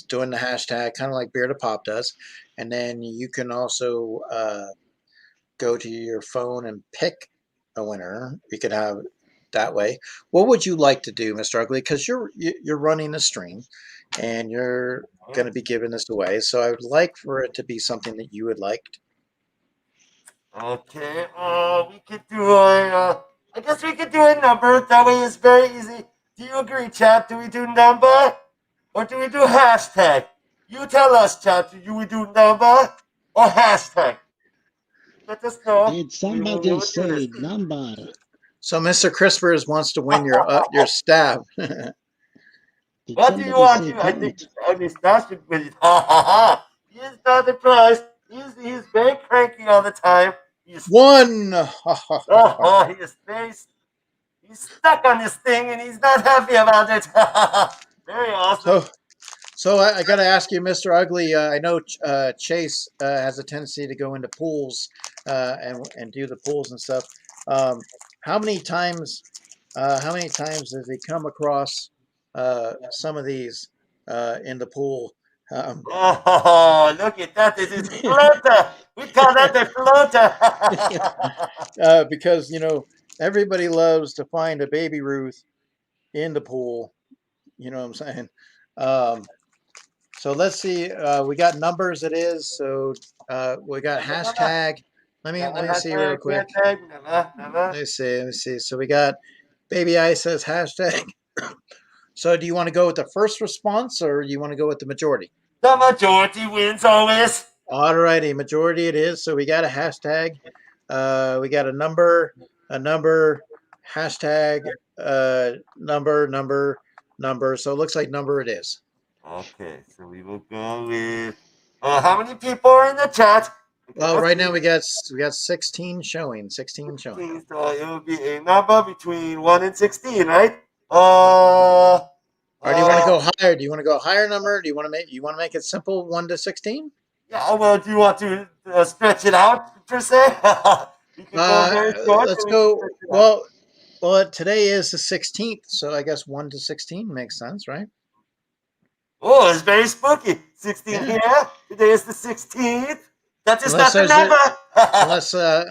doing the hashtag, kind of like Beard to Pop does, and then you can also go to your phone and pick a winner. You could have that way. What would you like to do, Mr. Ugly? Because you're running the stream, and you're going to be giving this away. So I would like for it to be something that you would like. Okay, we could do I guess we could do a number. That way it's very easy. Do you agree, chat? Do we do number? Or do we do hashtag? You tell us, chat. Do we do number or hashtag? Let us know. Did somebody say number? So Mr. Crispers wants to win your stab. Did What do you want? I think that should be it. He is not surprised. He's very cranky all the time. One. He is he's stuck on this thing and he's not happy about it. Very awesome. So I got to ask you, Mr. Ugly. I know Chase has a tendency to go into pools and do the pools and stuff. How many times does he come across some of these in the pool? Look at that! This is floater. We call that the floater. Because everybody loves to find a baby Ruth in the pool. You know what I'm saying? So let's see. We got numbers. It is so. We got hashtag. let me see real quick. Never. Let me see. So we got Baby Ice says hashtag. So do you want to go with the first response or you want to go with the majority? The majority wins always. Alrighty, majority it is. So we got a hashtag. We got a number, hashtag, number. So it looks like number it is. Okay, so we will go with. How many people are in the chat? Well, right now we got 16 showing. 16 showing. 16, so it will be a number between 1 and 16, right? Uh, Or do you want to go higher? Do you want to go higher number? Do you want to make it simple, 1 to 16? Yeah, well, do you want to stretch it out per se? We can go very short. Let's or we can go. stretch it out. Well, today is the 16th, so I guess 1 to 16 makes sense, right? Oh, it's very spooky. 16 Yeah. here. Today is the 16th. That is Unless not the there's a- number.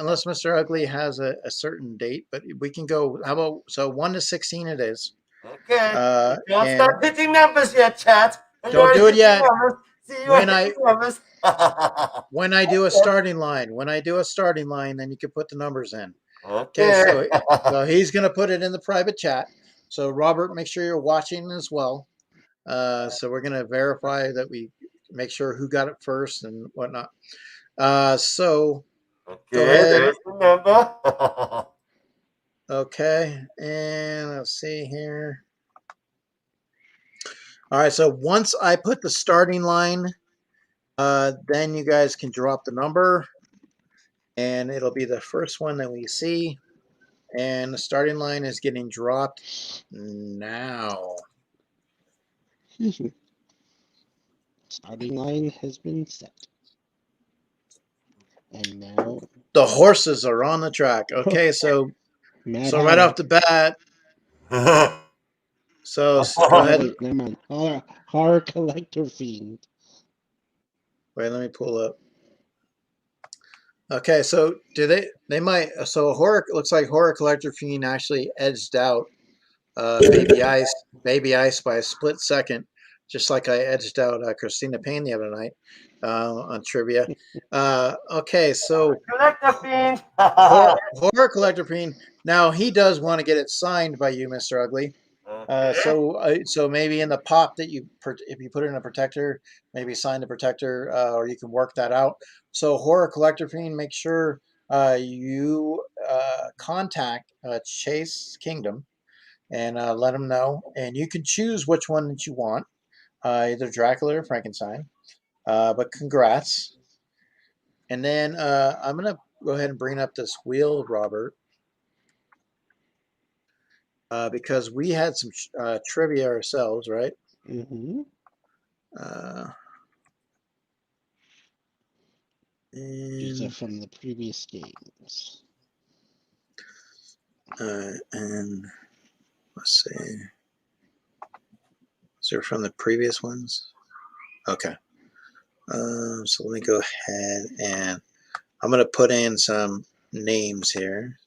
Unless Mr. Ugly has a certain date, but we can go. How about 1 to 16? It is. Okay. Don't And start pitching numbers yet, chat. don't do it yet. See you When at numbers. when I do a starting line, then you can put the numbers in. Okay. So he's gonna put it in the private chat. So Robert, make sure you're watching as well. So we're gonna verify that we make sure who got it first and whatnot. So Okay, go ahead. there's the number. Okay, and let's see here. All right, so once I put the starting line, then you guys can drop the number, and it'll be the first one that we see. And the starting line is getting dropped now. Excuse me. Starting line has been set. And now The horses are on the track. Okay, so right off the bat, so go ahead. Wait, never mind. Horror collector fiend. Wait, let me pull up. Okay, so they might horror looks like horror collector fiend actually edged out baby ice by a split second, just like I edged out Christina Payne the other night on trivia. Okay, so Collector fiend. horror collector fiend. Now he does want to get it signed by you, Mr. Ugly. So maybe in the pop that if you put it in a protector, maybe sign the protector, or you can work that out. So horror collector fiend, make sure you contact Chase Kingdom and let them know, and you can choose which one that you want, either Dracula or Frankenstein. But congrats. And then I'm gonna go ahead and bring up this wheel, Robert. Because we had some trivia ourselves, right? Mm-hmm. These are from the previous games. And let's see. Is there from the previous ones? Okay. So let me go ahead and I'm going to put in some names here.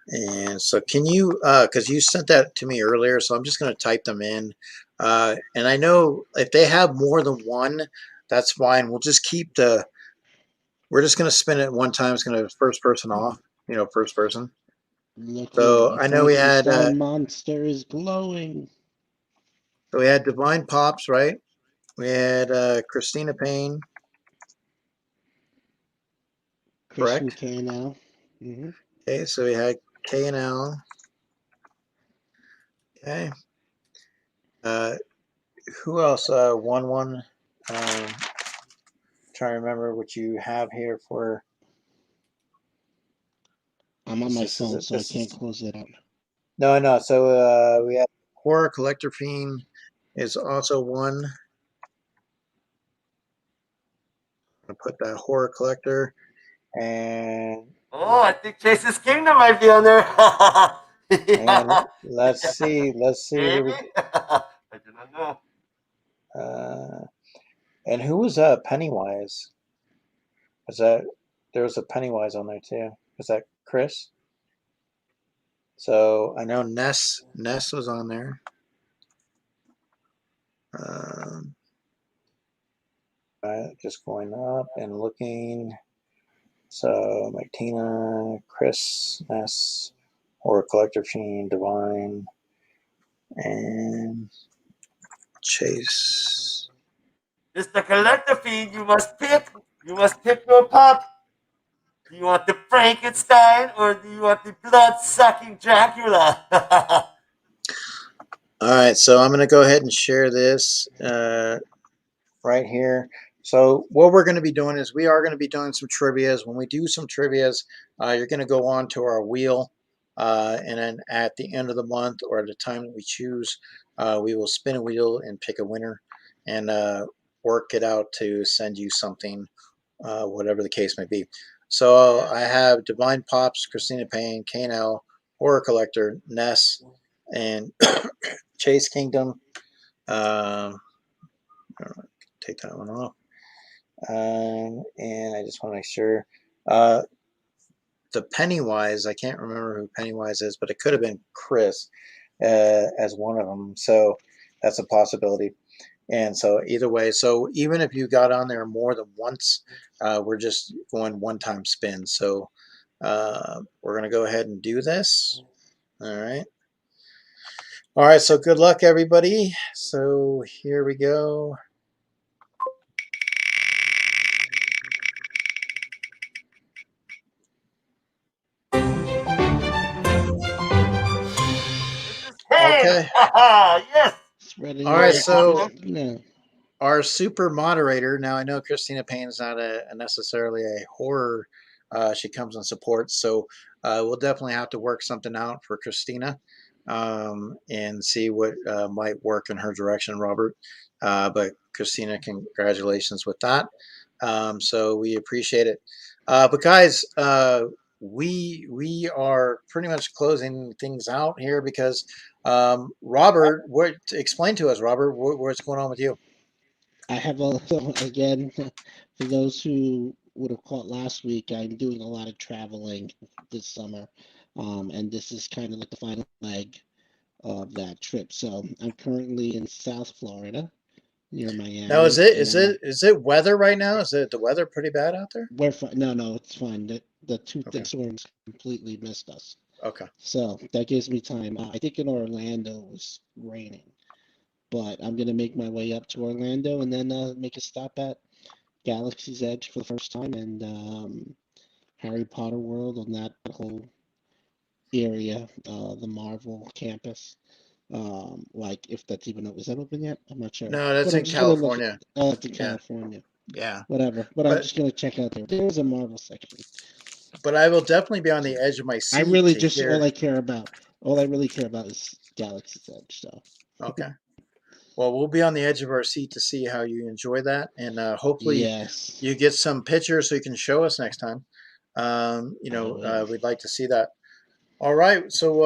And so can you, because you sent that to me earlier, so I'm just going to type them in. And I know if they have more than one, that's fine. We'll just keep we're just going to spin it one time. It's going to first person off, first person. So I know we had. The monster is glowing. So we had Divine Pops, right? We had Christina Payne. Christian K now. Mm-hmm. Okay, so we had K and L. Okay. Who else? 1-1. Trying to remember what you have here for. I'm on my phone, so I can't close it out. No. So we have Horror Collector Fiend is also one. I'm gonna put that Horror Collector, and I think Chase's Kingdom might be on there. And let's see. Maybe? I do not know. And who was Pennywise? There was a Pennywise on there too? Was that Chris? So I know Ness was on there. Just going up and looking. So Martina, Chris, Ness, Horror Collector Fiend, Divine, and Chase. Mr. Collector Fiend, you must pick. You must pick your pup. Do you want the Frankenstein or do you want the blood-sucking Dracula? All right, so I'm going to go ahead and share this right here. So what we're going to be doing is we are going to be doing some trivias. When we do some trivias, you're going to go on to our wheel, and then at the end of the month or at the time that we choose, we will spin a wheel and pick a winner and work it out to send you something, whatever the case may be. So I have Divine Pops, Christina Payne, K&L, Horror Collector, Ness, and Chase Kingdom. Take that one off. And I just want to make sure. The Pennywise, I can't remember who Pennywise is, but it could have been Chris as one of them. So that's a possibility. And so either way, so even if you got on there more than once, we're just going one-time spin. So we're going to go ahead and do this. All right. All right, so good luck, everybody. So here we go. Okay. Yes. All right, so No. our super moderator. Now I know Christina Payne is not necessarily a horror. She comes on support, so we'll definitely have to work something out for Christina and see what might work in her direction, Robert. But Christina, congratulations with that. So we appreciate it. But guys, we are pretty much closing things out here because Robert, explain to us, Robert, what's going on with you? I have again, for those who would have caught last week, I'm doing a lot of traveling this summer, and this is kind of like the final leg of that trip. So I'm currently in South Florida, near Miami. Now, is it weather right now? Is the weather pretty bad out there? We're fine. No, it's fine. The two thick storms completely missed us. Okay. So that gives me time. I think in Orlando it was raining, but I'm gonna make my way up to Orlando and then make a stop at Galaxy's Edge for the first time and Harry Potter World on that whole area, the Marvel campus. Like if that's even is that open yet? I'm not sure. No, that's But I'm in just gonna look California. at Yeah. California. Yeah. Whatever. But I'm just gonna check out there. There's a Marvel section. But I will definitely be on the edge of my seat. I really just all I really care about is Galaxy's Edge. So. Okay. Well, we'll be on the edge of our seat to see how you enjoy that, and hopefully you get some pictures so you can show us next time. We'd like to see that. All right, so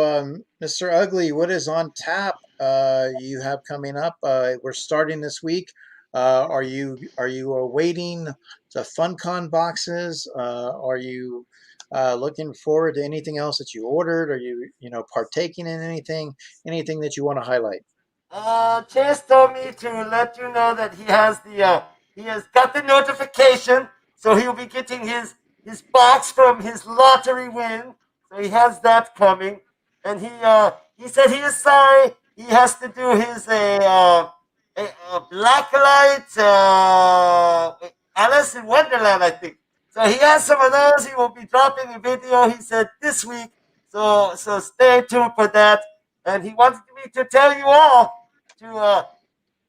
Mr. Ugly, what is on tap? You have coming up? We're starting this week. Are you awaiting the FunCon boxes? Are you looking forward to anything else that you ordered? Are you partaking in anything that you want to highlight? Chase told me to let you know that he has got the notification, so he'll be getting his box from his lottery win. So he has that coming, and he said he is sorry. He has to do his a blacklight Alice in Wonderland, I think. So he has some of those. He will be dropping a video. He said this week. So stay tuned for that. And he wanted me to tell you all to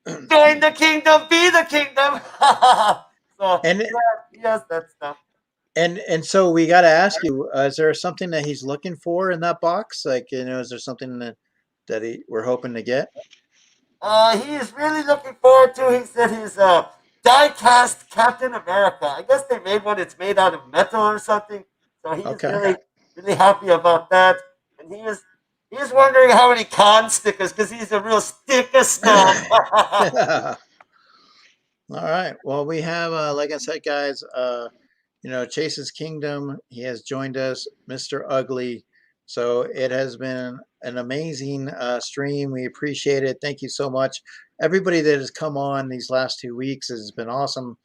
join the kingdom, be the kingdom. So he has that stuff. And so we got to ask you: is there something that he's looking for in that box? Like, is there something that we're hoping to get? He is really looking forward to. He said his die-cast Captain America. I guess they made one. It's made out of metal or something. So he's really happy about that. And he's wondering how many con stickers because he's a real sticker snob. All right. Well, we have, like I said, guys. Chase's Kingdom. He has joined us, Mr. Ugly. So it has been an amazing stream. We appreciate it. Thank you so much. Everybody that has come on these last 2 weeks has been awesome.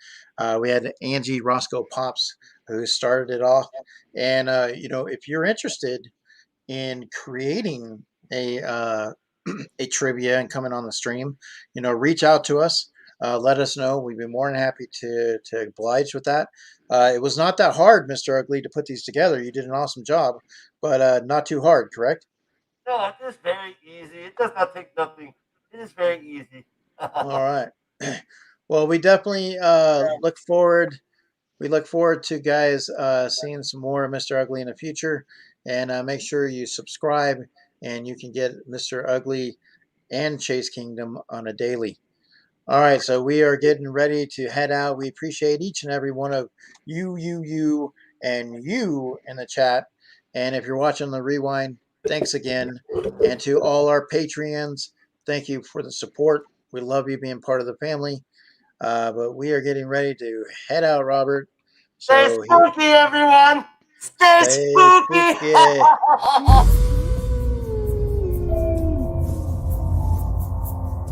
We had Angie Roscoe Pops who started it off. And if you're interested in creating a trivia and coming on the stream, reach out to us. Let us know. We'd be more than happy to oblige with that. It was not that hard, Mr. Ugly, to put these together. You did an awesome job, but not too hard, correct? No, it is very easy. It does not take nothing. It is very easy. All right. Well, we definitely look forward. We look forward to guys seeing some more of Mr. Ugly in the future, and make sure you subscribe, and you can get Mr. Ugly and Chase Kingdom on a daily. All right, so we are getting ready to head out. We appreciate each and every one of you, and you in the chat. And if you're watching the rewind, thanks again. And to all our Patreons, thank you for the support. We love you being part of the family. But we are getting ready to head out, Robert. Stay So spooky, everyone. Stay stay spooky. spooky.